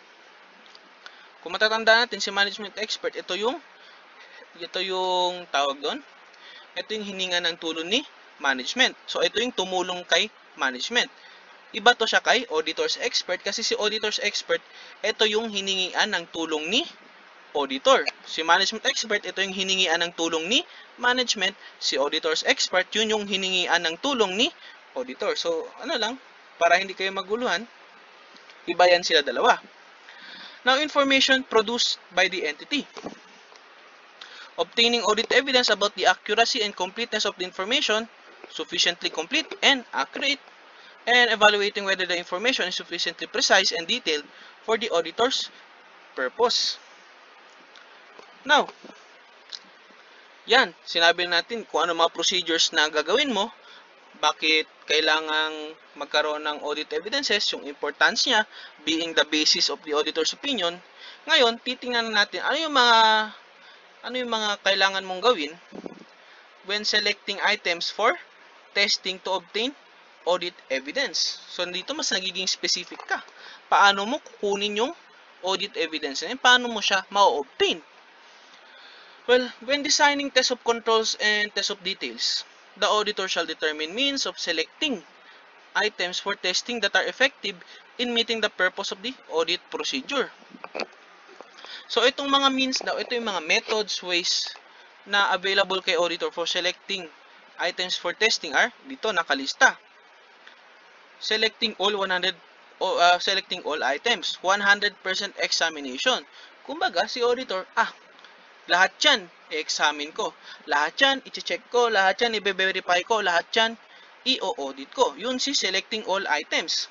kung matatandaan natin si management expert, ito yung tawag doon. Ito yung hininga ng tulong ni management. So, ito yung tumulong kay management. Iba to siya kay auditor's expert kasi si auditor's expert, ito yung hiningian ng tulong ni auditor. Si management expert, ito yung hiningian ng tulong ni management. Si auditor's expert, yun yung hiningian ng tulong ni auditor. So, para hindi kayo maguluhan, iba yan sila dalawa. Now, information produced by the entity. Obtaining audit evidence about the accuracy and completeness of the information, sufficiently complete and accurate, and evaluating whether the information is sufficiently precise and detailed for the auditor's purpose. Now, yan, sinabi natin kung ano mga procedures na gagawin mo, bakit kailangang magkaroon ng audit evidences, yung importance niya, being the basis of the auditor's opinion. Ngayon, titingnan natin ano yung mga kailangan mong gawin when selecting items for testing to obtain audit evidence. So, dito mas nagiging specific ka. Paano mo kukunin yung audit evidence na yun? Paano mo siya ma-obtain? Well, when designing test of controls and test of details, the auditor shall determine means of selecting items for testing that are effective in meeting the purpose of the audit procedure. So, itong mga means daw, ito yung mga methods, ways na available kay auditor for selecting items for testing are dito nakalista. Selecting all items, 100% examination. Kumbaga, si auditor, lahat yan, i-examine ko. Lahat yan, i-check ko. Lahat yan, i-verify ko. Lahat yan, i-audit ko. Yun si selecting all items.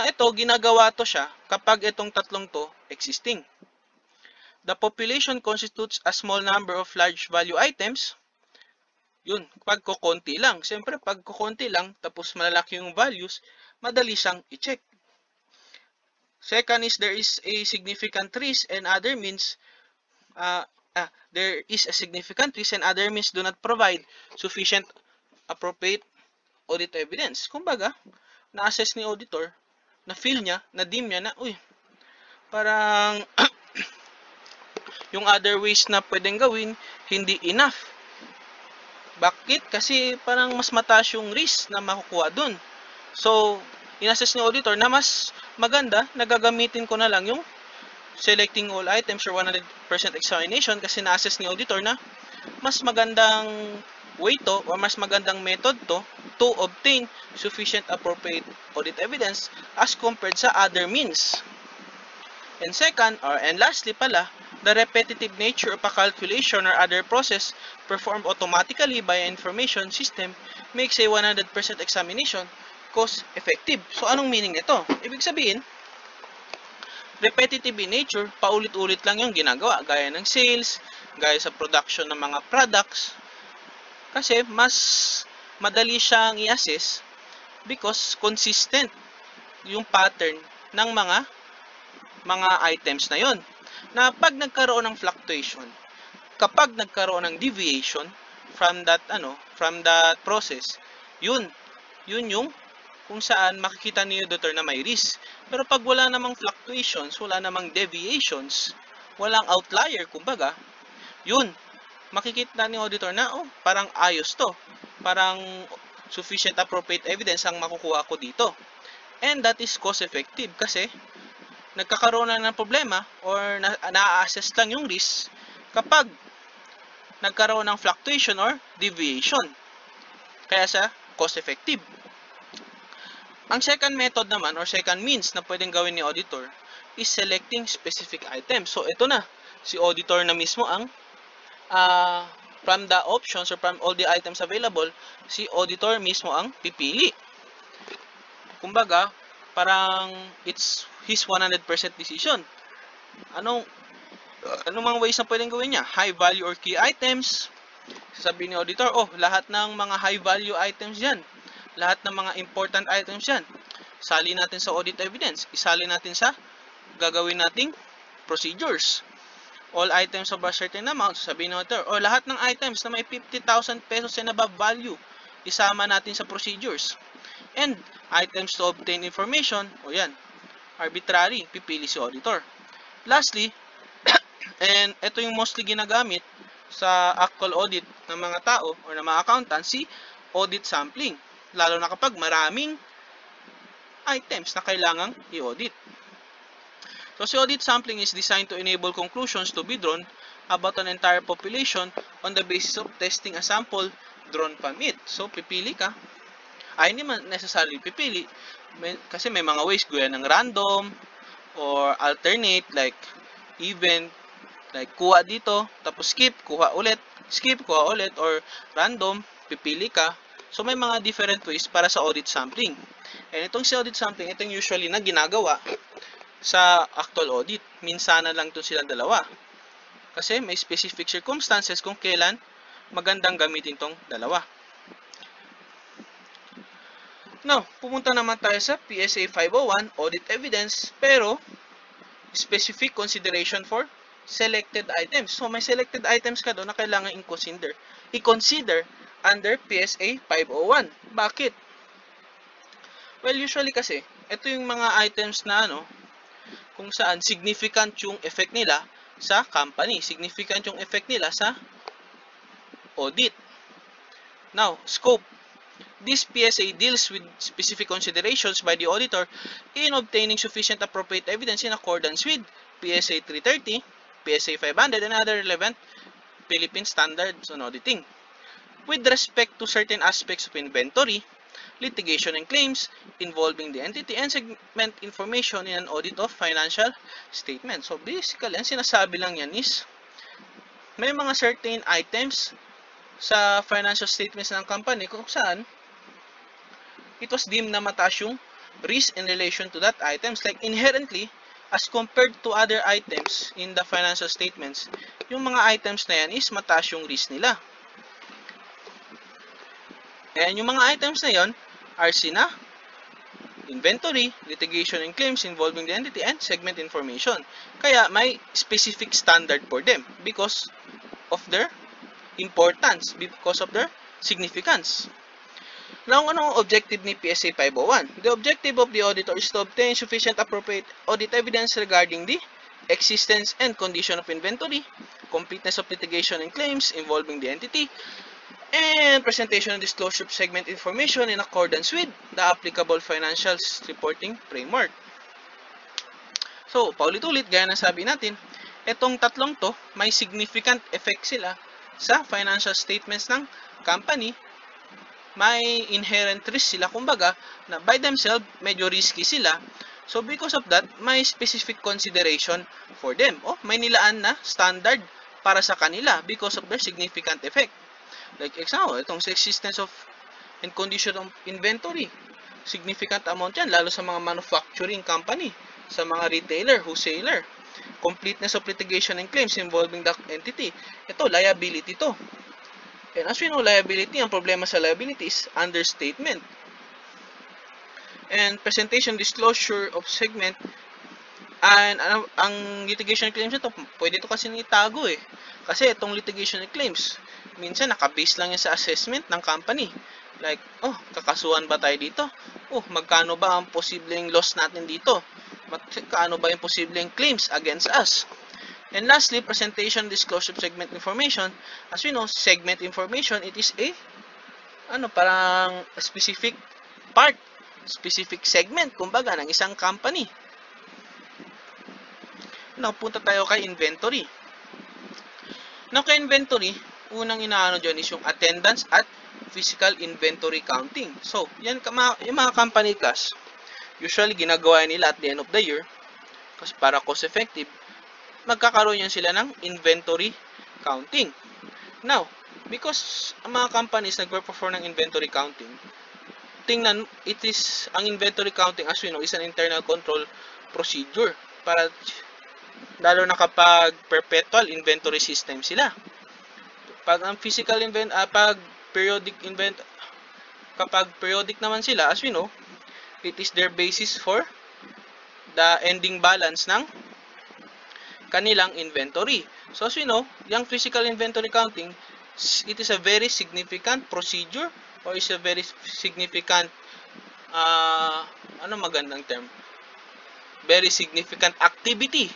Ito, ginagawa to siya kapag itong tatlong to existing. The population constitutes a small number of large value items. Yun, pag kukunti lang. Siyempre, pag kukunti lang, tapos malalaki yung values, madali siyang i-check. Second is there is a significant risk and other means do not provide sufficient appropriate audit evidence. Kumbaga, na-assess ni auditor, na-feel niya, na-deem niya na, parang yung other ways na pwedeng gawin, hindi enough. Bakit? Kasi parang mas mataas yung risk na makukuha dun. So, in-assess ni auditor na mas maganda, nagagamitin ko na lang yung selecting all items or 100% examination kasi na-assess ni auditor na mas magandang way to or mas magandang method to obtain sufficient appropriate audit evidence as compared sa other means. And second, and lastly pala, the repetitive nature of a calculation or other process performed automatically by an information system makes a 100% examination cost-effective. So, anong meaning nito? Ibig sabihin, repetitive in nature, paulit-ulit lang yung ginagawa, gaya ng sales, gaya sa production ng mga products. Kasi, mas madali siyang i-assess because consistent yung pattern ng mga items na yon. Na pag nagkaroon ng fluctuation, kapag nagkaroon ng deviation from that process, yun yung kung saan makikita ni auditor na may risk. Pero pag wala namang fluctuations, wala namang deviations, walang outlier, kumbaga, yun, makikita ni auditor na, parang ayos to. Parang sufficient appropriate evidence ang makukuha ko dito. And that is cost effective kasi nagkakaroon na ng problema or na-assess lang yung risk kapag nagkaroon ng fluctuation or deviation. Kaya sa cost effective. Ang second method naman or second means na pwedeng gawin ni auditor is selecting specific items. So ito na, si auditor na mismo ang from the options or from all the items available, si auditor mismo ang pipili. Kumbaga, parang it's his 100% decision. Anong mga ways na pwedeng gawin niya? High value or key items. Sasabihin ni auditor, lahat ng mga high value items yan. Lahat ng mga important items yan. Isali natin sa audit evidence. Isali natin sa gagawin nating procedures. All items of a certain amount. Sasabihin ni auditor, lahat ng items na may 50,000 pesos and above value, isama natin sa procedures. And items to obtain information, yan, arbitrary, pipili si auditor. Lastly, and ito yung mostly ginagamit sa actual audit ng mga tao or ng mga accountant, si audit sampling. Lalo na kapag maraming items na kailangang i-audit. So, si audit sampling is designed to enable conclusions to be drawn about an entire population on the basis of testing a sample drawn from it. So, pipili ka. Hindi man necessarily pipili kasi may mga ways gaya ng random or alternate like even, like kuha dito tapos skip, kuha ulit, or random, pipili ka. So may mga different ways para sa audit sampling. And itong si audit sampling, itong usually na ginagawa sa actual audit. Minsan na lang ito silang dalawa. Kasi may specific circumstances kung kailan magandang gamitin itong dalawa. Now, pumunta naman tayo sa PSA 501, Audit Evidence, pero specific consideration for selected items. So, may selected items ka doon na kailangan i-consider under PSA 501. Bakit? Well, usually kasi, ito yung mga items na kung saan significant yung effect nila sa company, significant yung effect nila sa audit. Now, scope. This PSA deals with specific considerations by the auditor in obtaining sufficient appropriate evidence in accordance with PSA 330, PSA 500, and other relevant Philippine standards on auditing. With respect to certain aspects of inventory, litigation and claims involving the entity and segment information in an audit of financial statement. So basically, ang sinasabi lang yan is may mga certain items sa financial statements ng company kung saan it was deemed na mataas yung risk in relation to that items, like inherently as compared to other items in the financial statements, yung mga items na yan is mataas yung risk nila. And yung mga items na yon are sina inventory, litigation and claims involving the entity, and segment information. Kaya may specific standard for them because of their importance, because of their significance. Now, anong objective ni PSA 501? The objective of the auditor is to obtain sufficient appropriate audit evidence regarding the existence and condition of inventory, completeness of litigation and claims involving the entity, and presentation and disclosure of segment information in accordance with the applicable financial reporting framework. So, paulit-ulit, gaya ng sabi natin, itong tatlong to, may significant effect sila sa financial statements ng company. May inherent risk sila, kumbaga, na by themselves, medyo risky sila. So, because of that, may specific consideration for them. May nilaan na standard para sa kanila because of their significant effect. Like example, itong existence of and condition of inventory. Significant amount yan, lalo sa mga manufacturing company, sa mga retailer, wholesaler. Completeness of litigation and claims involving the entity. Ito, liability to. And as we know, liability, ang problema sa liability is understatement. And presentation disclosure of segment, and ang litigation claims nito, pwede ito kasi itago eh. Kasi itong litigation claims, minsan nakabase lang yan sa assessment ng company. Like, kakasuhan ba tayo dito? Magkano ba ang posibleng loss natin dito? Magkano ba yung posibleng claims against us? And lastly, presentation disclosure of segment information. As we know, segment information, it is a parang specific part, specific segment, kumbaga, ng isang company. Now, punta tayo kay inventory. Now, kay inventory, unang inaano dyan is yung attendance at physical inventory counting. So, yan, yung mga company class, usually ginagawa nila at the end of the year, kasi para cost effective, magkakaroon yan sila ng inventory counting. Now, because ang mga companies nagpe-perform ng inventory counting, tingnan, ang inventory counting, as we know, is an internal control procedure para lalo na kapag perpetual inventory system sila. Pag ang physical kapag periodic naman sila, as we know, it is their basis for the ending balance ng kanilang inventory. So as we know, yung physical inventory counting, it is a very significant procedure or is a very significant magandang term? Very significant activity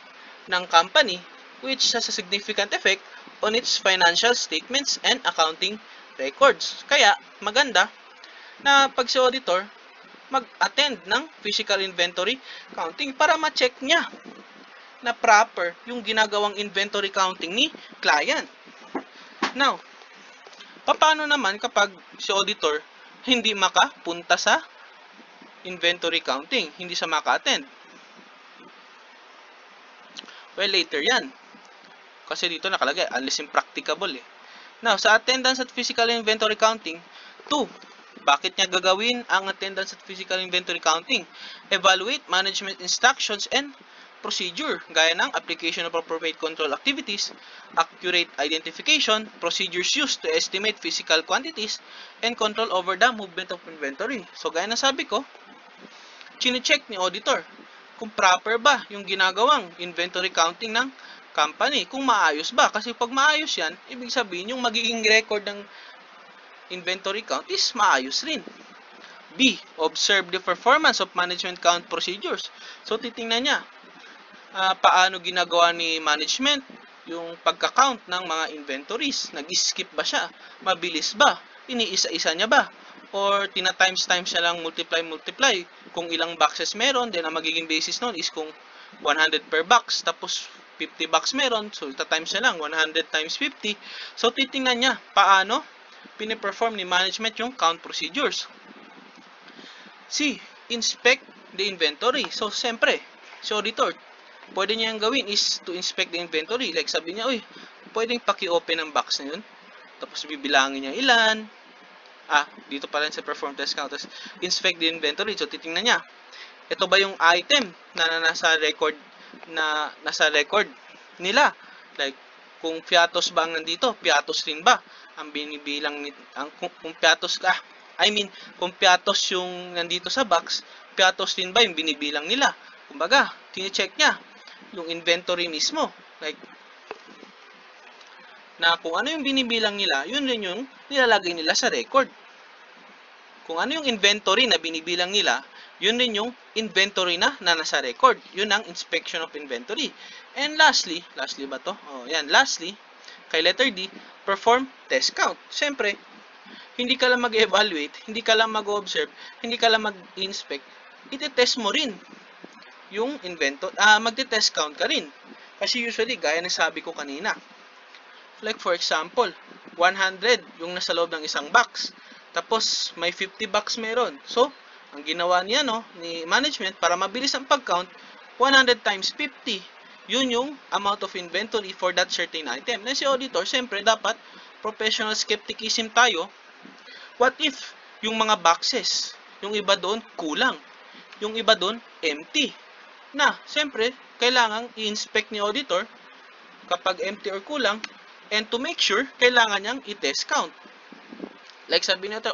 ng company which has a significant effect on its financial statements and accounting records. Kaya, maganda na pag si auditor mag-attend ng physical inventory counting para ma-check niya na proper yung ginagawang inventory counting ni client. Now, paano naman kapag si auditor hindi makapunta sa inventory counting, hindi siya maka-attend? Well, later yan. Kasi dito nakalagay, unless impracticable eh. Now, sa attendance at physical inventory counting, 2. Bakit niya gagawin ang attendance at physical inventory counting? Evaluate management instructions and procedure, gaya ng application of appropriate control activities, accurate identification, procedures used to estimate physical quantities, and control over the movement of inventory. So, gaya ng sabi ko, chine-check ni auditor kung proper ba yung ginagawang inventory counting ng company, kung maayos ba. Kasi pag maayos yan, ibig sabihin yung magiging record ng inventory count is maayos rin. B. Observe the performance of management count procedures. So, titingnan niya paano ginagawa ni management yung pagka-count ng mga inventories. Nag-skip ba siya? Mabilis ba? Iniisa-isa niya ba? Or tina-times siya lang multiply. Kung ilang boxes meron, then ang magiging basis nun is kung 100 per box, tapos 50 box meron, so times na lang, 100 times 50. So, titingnan niya paano piniperform ni management yung count procedures. C. Inspect the inventory. So, siyempre, si auditor, pwede niyang gawin is to inspect the inventory. Like, sabi niya, uy, pwedeng paki-open ang box na yun. Tapos, bibilangin niya ilan. Dito pa rin sa perform test count. Tapos, inspect the inventory. So, titingnan niya. Ito ba yung item na nasa record nila? Like, kung piatos ba ang nandito, piatos rin ba ang binibilang kung piatos kung piatos yung nandito sa box, piatos din ba yung binibilang nila? Kumbaga, tine-check niya yung inventory mismo. Like, na kung ano yung binibilang nila, yun rin yung nilalagay nila sa record. Kung ano yung inventory na binibilang nila, yun rin yung inventory na nasa record. Yun ang inspection of inventory. And lastly ba to? Lastly, kay letter D, perform test count. Siyempre, hindi ka lang mag-evaluate, hindi ka lang mag-observe, hindi ka lang mag-inspect, iti-test mo rin yung inventory, magti-test count ka rin. Kasi usually, gaya ng sabi ko kanina, like for example, 100 yung nasa loob ng isang box, tapos may 50 box meron. So, ang ginawa niya ni management para mabilis ang pag-count, 100 times 50. Yun yung amount of inventory for that certain item. Na si auditor, siyempre dapat professional skepticism tayo. What if yung mga boxes, yung iba doon kulang, yung iba doon empty? Na, siyempre, kailangang i-inspect ni auditor kapag empty or kulang, and to make sure, kailangan niyang i-test count. Like sabi natin,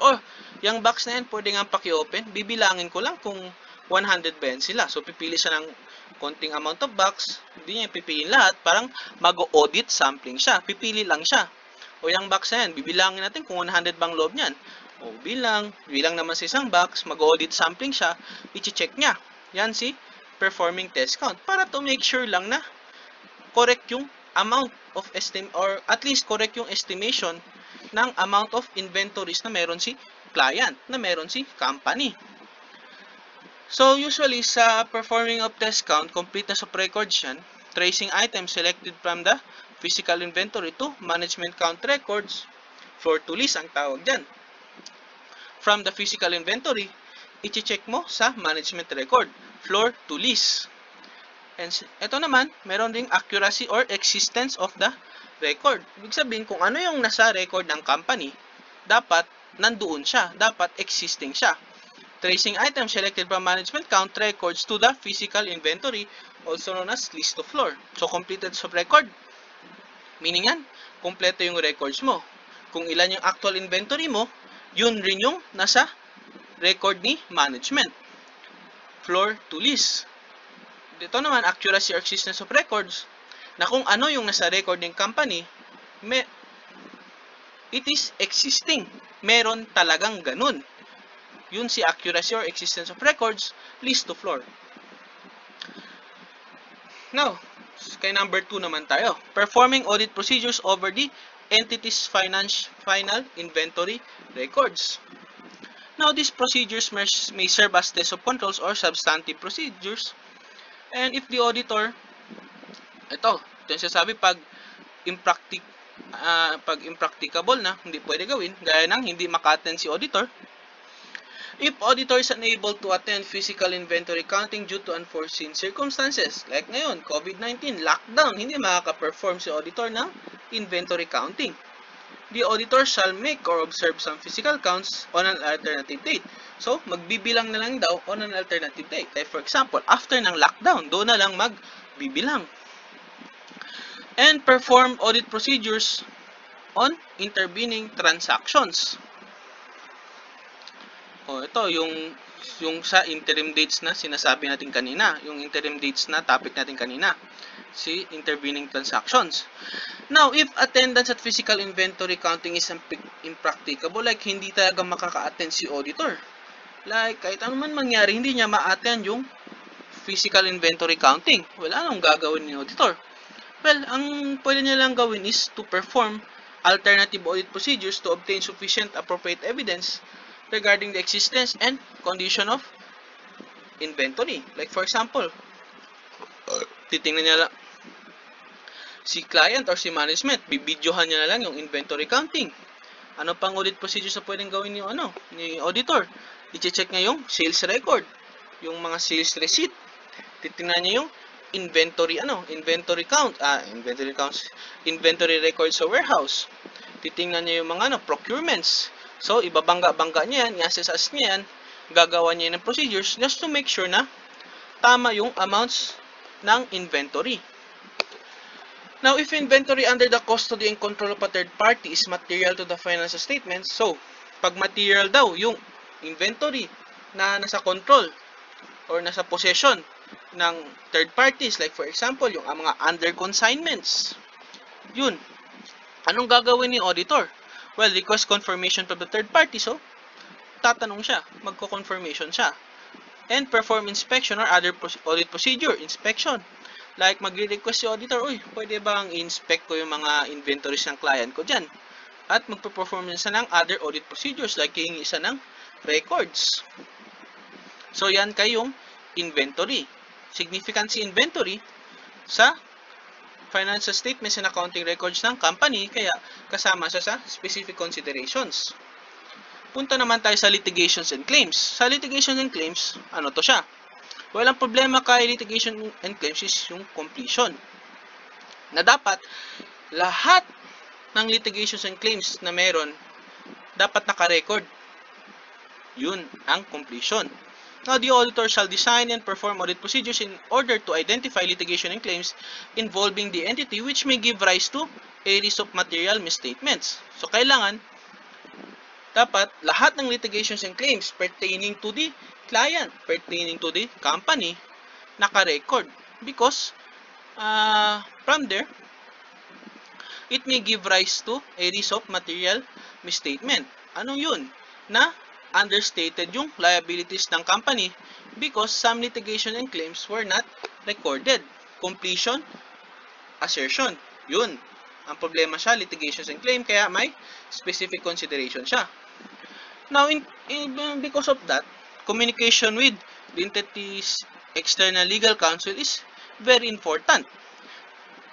yung box na yan, pwede nga paki-open, bibilangin ko lang kung 100 ba yan sila. So, pipili siya ng konting amount of box, hindi niya pipiliin lahat, parang mag-audit sampling siya, pipili lang siya. O yung box na yan, bibilangin natin kung 100 bang loob niyan. O bilang naman sa isang box, mag-audit sampling siya, i-check niya. Yan si performing test count. Para to make sure lang na correct yung amount of or at least correct yung estimation ng amount of inventories na meron si client, na meron si company. So, usually sa performing of test count, completeness of records yan, tracing items selected from the physical inventory to management count records, floor to list ang tawag dyan. From the physical inventory, i-check mo sa management record, floor to list. And ito naman, meron ding accuracy or existence of the record. Ibig sabihin, kung ano yung nasa record ng company, dapat nandoon siya, dapat existing siya. Tracing items selected from management count records to the physical inventory, also known as list of floor. So, completed of record, meaning yan, kompleto yung records mo. Kung ilan yung actual inventory mo, yun rin yung nasa record ni management. Floor to list. Dito naman, accuracy or existence of records, na kung ano yung nasa record ng company, it is existing. Meron talagang ganun. Yun si accuracy or existence of records, list to floor. Now, kay number 2 naman tayo. Performing audit procedures over the entity's final inventory records. Now, these procedures may serve as test of controls or substantive procedures. And if the auditor, ito yung sasabi pag impracticable na, hindi pwede gawin, gaya ng hindi maka-attend si auditor. If auditor is unable to attend physical inventory counting due to unforeseen circumstances, like ngayon, COVID-19, lockdown, hindi makaka-perform si auditor ng inventory counting. The auditor shall make or observe some physical counts on an alternative date. So, magbibilang na lang daw on an alternative date. Like for example, after ng lockdown, doon na lang magbibilang. And perform audit procedures on intervening transactions. Ito yung sa interim dates na sinasabi natin kanina, yung interim dates na topic natin kanina, si intervening transactions. Now, if attendance at physical inventory counting is impracticable, like hindi talaga makaka-attend si auditor, like kahit ano man mangyari, hindi niya ma-attend yung physical inventory counting, wala anong gagawin ni auditor? Well, ang pwede niya lang gawin is to perform alternative audit procedures to obtain sufficient appropriate evidence regarding the existence and condition of inventory. Like for example, titingnan niya lang si client or si management, bibidyohan niya na lang yung inventory counting. Ano pang audit procedures na pwedeng gawin yung ni auditor? I-check niya yung sales record, yung mga sales receipt. Titingnan niya yung inventory inventory records sa warehouse. Titingnan niya yung mga procurements. So ibabangga-bangga niya yan, i-assess niya yan, gagawa niya ng procedures just to make sure na tama yung amounts ng inventory. Now, if inventory under the custody and control of a third party is material to the financial statements, so, pag material daw yung inventory na nasa control or nasa possession ng third parties, like for example, yung mga under consignments, yun, anong gagawin ni auditor? Well, request confirmation from the third party, so, tatanong siya, magko-confirmation siya, and perform inspection or other audit procedure, inspection. Like, magre-request si auditor, uy, pwede bang i-inspect ko yung mga inventories ng client ko dyan? At magpe-perform siya ng other audit procedures, like hihingi isa ng records. So, yan kayong inventory. Significant si inventory sa financial statements and accounting records ng company, kaya kasama siya sa specific considerations. Punta naman tayo sa litigations and claims. Sa litigations and claims, ano to siya? Well, ang problema kay litigation and claims is yung completion. Na dapat, lahat ng litigations and claims na meron, dapat naka-record. Yun ang completion. Now, the auditor shall design and perform audit procedures in order to identify litigation and claims involving the entity which may give rise to areas of material misstatements. So, kailangan, dapat lahat ng litigations and claims pertaining to the client, pertaining to the company, naka-record. Because, from there, it may give rise to areas of material misstatement. Ano yun? Na understated yung liabilities ng company because some litigation and claims were not recorded. Completion, assertion. Yun. Ang problema siya, litigations and claim, kaya may specific consideration siya. Now, because of that, communication with the entity's external legal counsel is very important.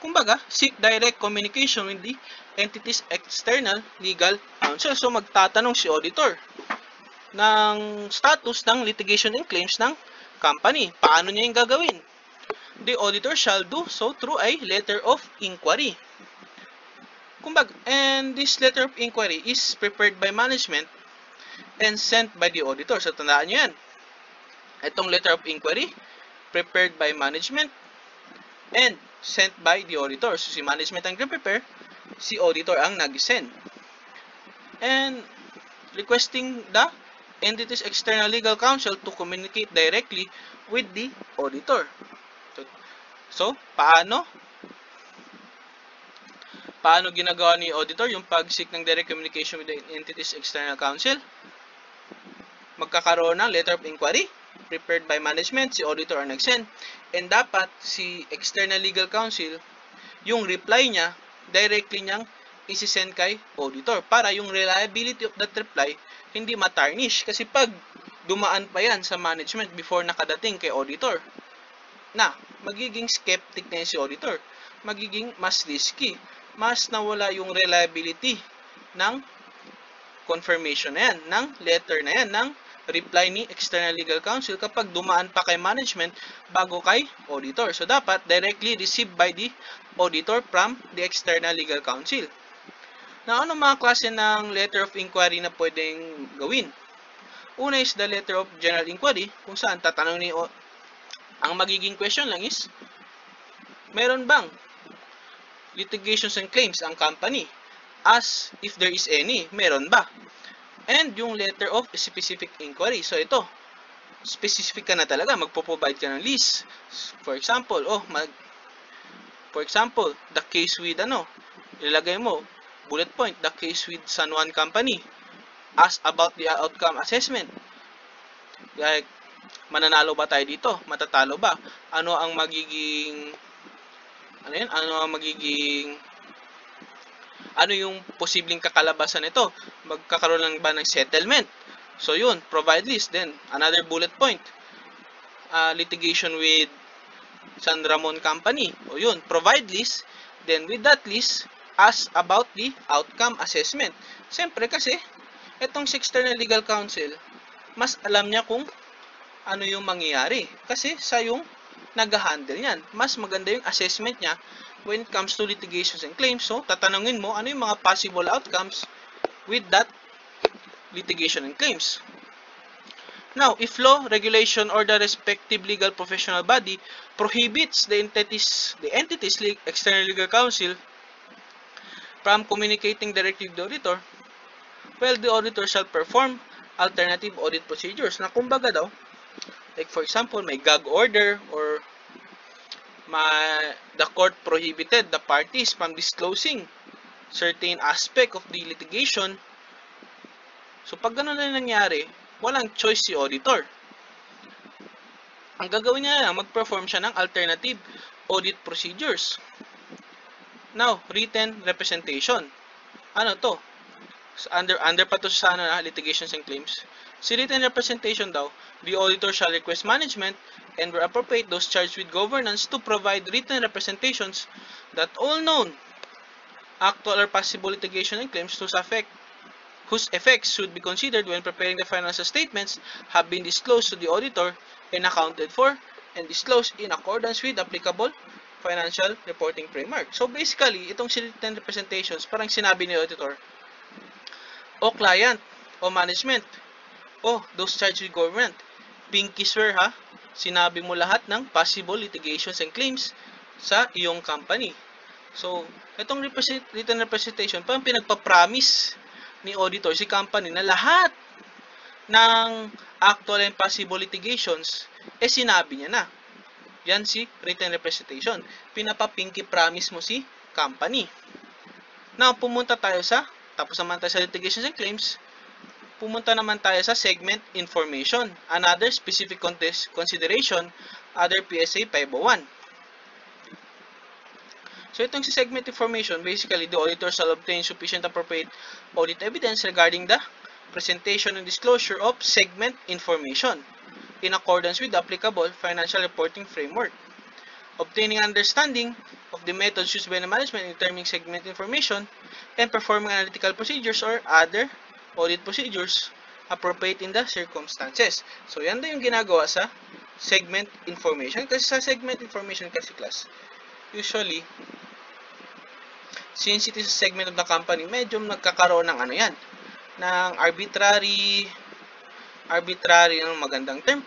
Kumbaga, seek direct communication with the entity's external legal counsel. So, magtatanong si auditor ng status ng litigation and claims ng company. Paano niya yung gagawin? The auditor shall do so through a letter of inquiry. Kumbaga, and this letter of inquiry is prepared by management and sent by the auditor. So, tandaan nyo yan. Itong letter of inquiry, prepared by management and sent by the auditor. So, si management ang prepare, si auditor ang nag-send. And requesting the entity's external legal counsel to communicate directly with the auditor. So, paano ginagawa ni auditor yung pag-seek ng direct communication with the entity's external counsel? Magkakaroon ng letter of inquiry prepared by management, si auditor ang nag-send, and dapat si external legal counsel, yung reply niya, directly niyang isi-send kay auditor para yung reliability of that reply hindi matarnish. Kasi pag dumaan pa yan sa management before nakadating kay auditor, na magiging skeptic na si auditor, magiging mas risky, mas nawala yung reliability ng confirmation na yan, ng letter na yan, ng reply ni external legal counsel kapag dumaan pa kay management bago kay auditor. So, dapat directly received by the auditor from the external legal counsel. Now, ano mga klase ng letter of inquiry na pwedeng gawin? Una is the letter of general inquiry, kung saan tatanong ni ang magiging question lang is, meron bang litigations and claims ang company? As if there is any, meron ba? And yung letter of specific inquiry. So, ito, specific ka na talaga, magpo-provide ka ng list. For example, the case with ilalagay mo, bullet point, the case with San Juan Company. Ask about the outcome assessment. Like, mananalo ba tayo dito? Matatalo ba? Ano yung posibleng kakalabasan nito? Magkakaroon lang ba ng settlement? So, yun, provide list. Then, another bullet point, litigation with San Ramon Company. O yun, provide list. Then with that list, ask about the outcome assessment. Siyempre kasi, itong si external legal counsel, mas alam niya kung ano yung mangyayari. Kasi siya yung nag-handle yan. Mas maganda yung assessment niya when it comes to litigations and claims. So, tatanungin mo ano yung mga possible outcomes with that litigation and claims. Now, if law, regulation, or the respective legal professional body prohibits the entities external legal counsel from communicating directly with the auditor, well, the auditor shall perform alternative audit procedures. Na kumbaga daw, like for example, may gag order or the court prohibited the parties from disclosing certain aspect of the litigation. So, pag ganun na nangyari, walang choice si auditor. Ang gagawin niya, mag-perform siya ng alternative audit procedures. Now, written representation. Ano to? Under pa to sa litigations and claims. Si written representation daw, the auditor shall request management and where appropriate those charged with governance to provide written representations that all known actual or possible litigation and claims whose effects should be considered when preparing the financial statements have been disclosed to the auditor and accounted for and disclosed in accordance with applicable financial reporting framework. So basically, itong written representations, parang sinabi ni auditor, o client, o management, o those charged with government, pinky swear ha, sinabi mo lahat ng possible litigations and claims sa iyong company. So, itong written representation, parang pinagpapromise ni auditor si company na lahat ng actual and possible litigations sinabi niya na. Yan si written representation. Pinapa-pinky promise mo si company. Now, pumunta tayo tapos naman tayo sa litigations and claims, pumunta naman tayo sa segment information. Another specific consideration, other PSA 501. So, itong si segment information, basically, the auditor shall obtain sufficient appropriate audit evidence regarding the presentation and disclosure of segment information in accordance with the applicable financial reporting framework. Obtaining understanding of the methods used by the management in determining segment information and performing analytical procedures or other audit procedures appropriate in the circumstances. So, yan daw yung ginagawa sa segment information. Kasi sa segment information kasi class, usually, since it is a segment of the company, medyo nagkakaroon ng ano yan, ng arbitrary, ang magandang term,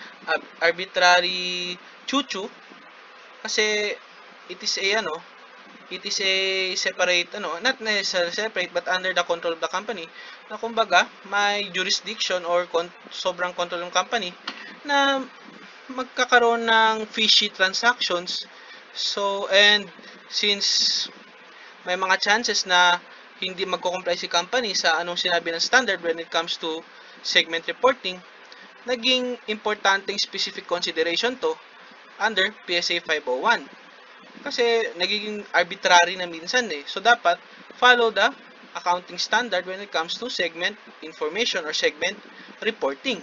arbitrary chuchu, kasi it is a separate, not necessarily separate, but under the control of the company, na kumbaga, may jurisdiction or sobrang control ng company, na magkakaroon ng fishy transactions. So, and since may mga chances na hindi magko-comply si company sa anong sinabi ng standard when it comes to segment reporting, naging importanteng specific consideration to under PSA 501. Kasi nagiging arbitrary na minsan So, dapat follow the accounting standard when it comes to segment information or segment reporting.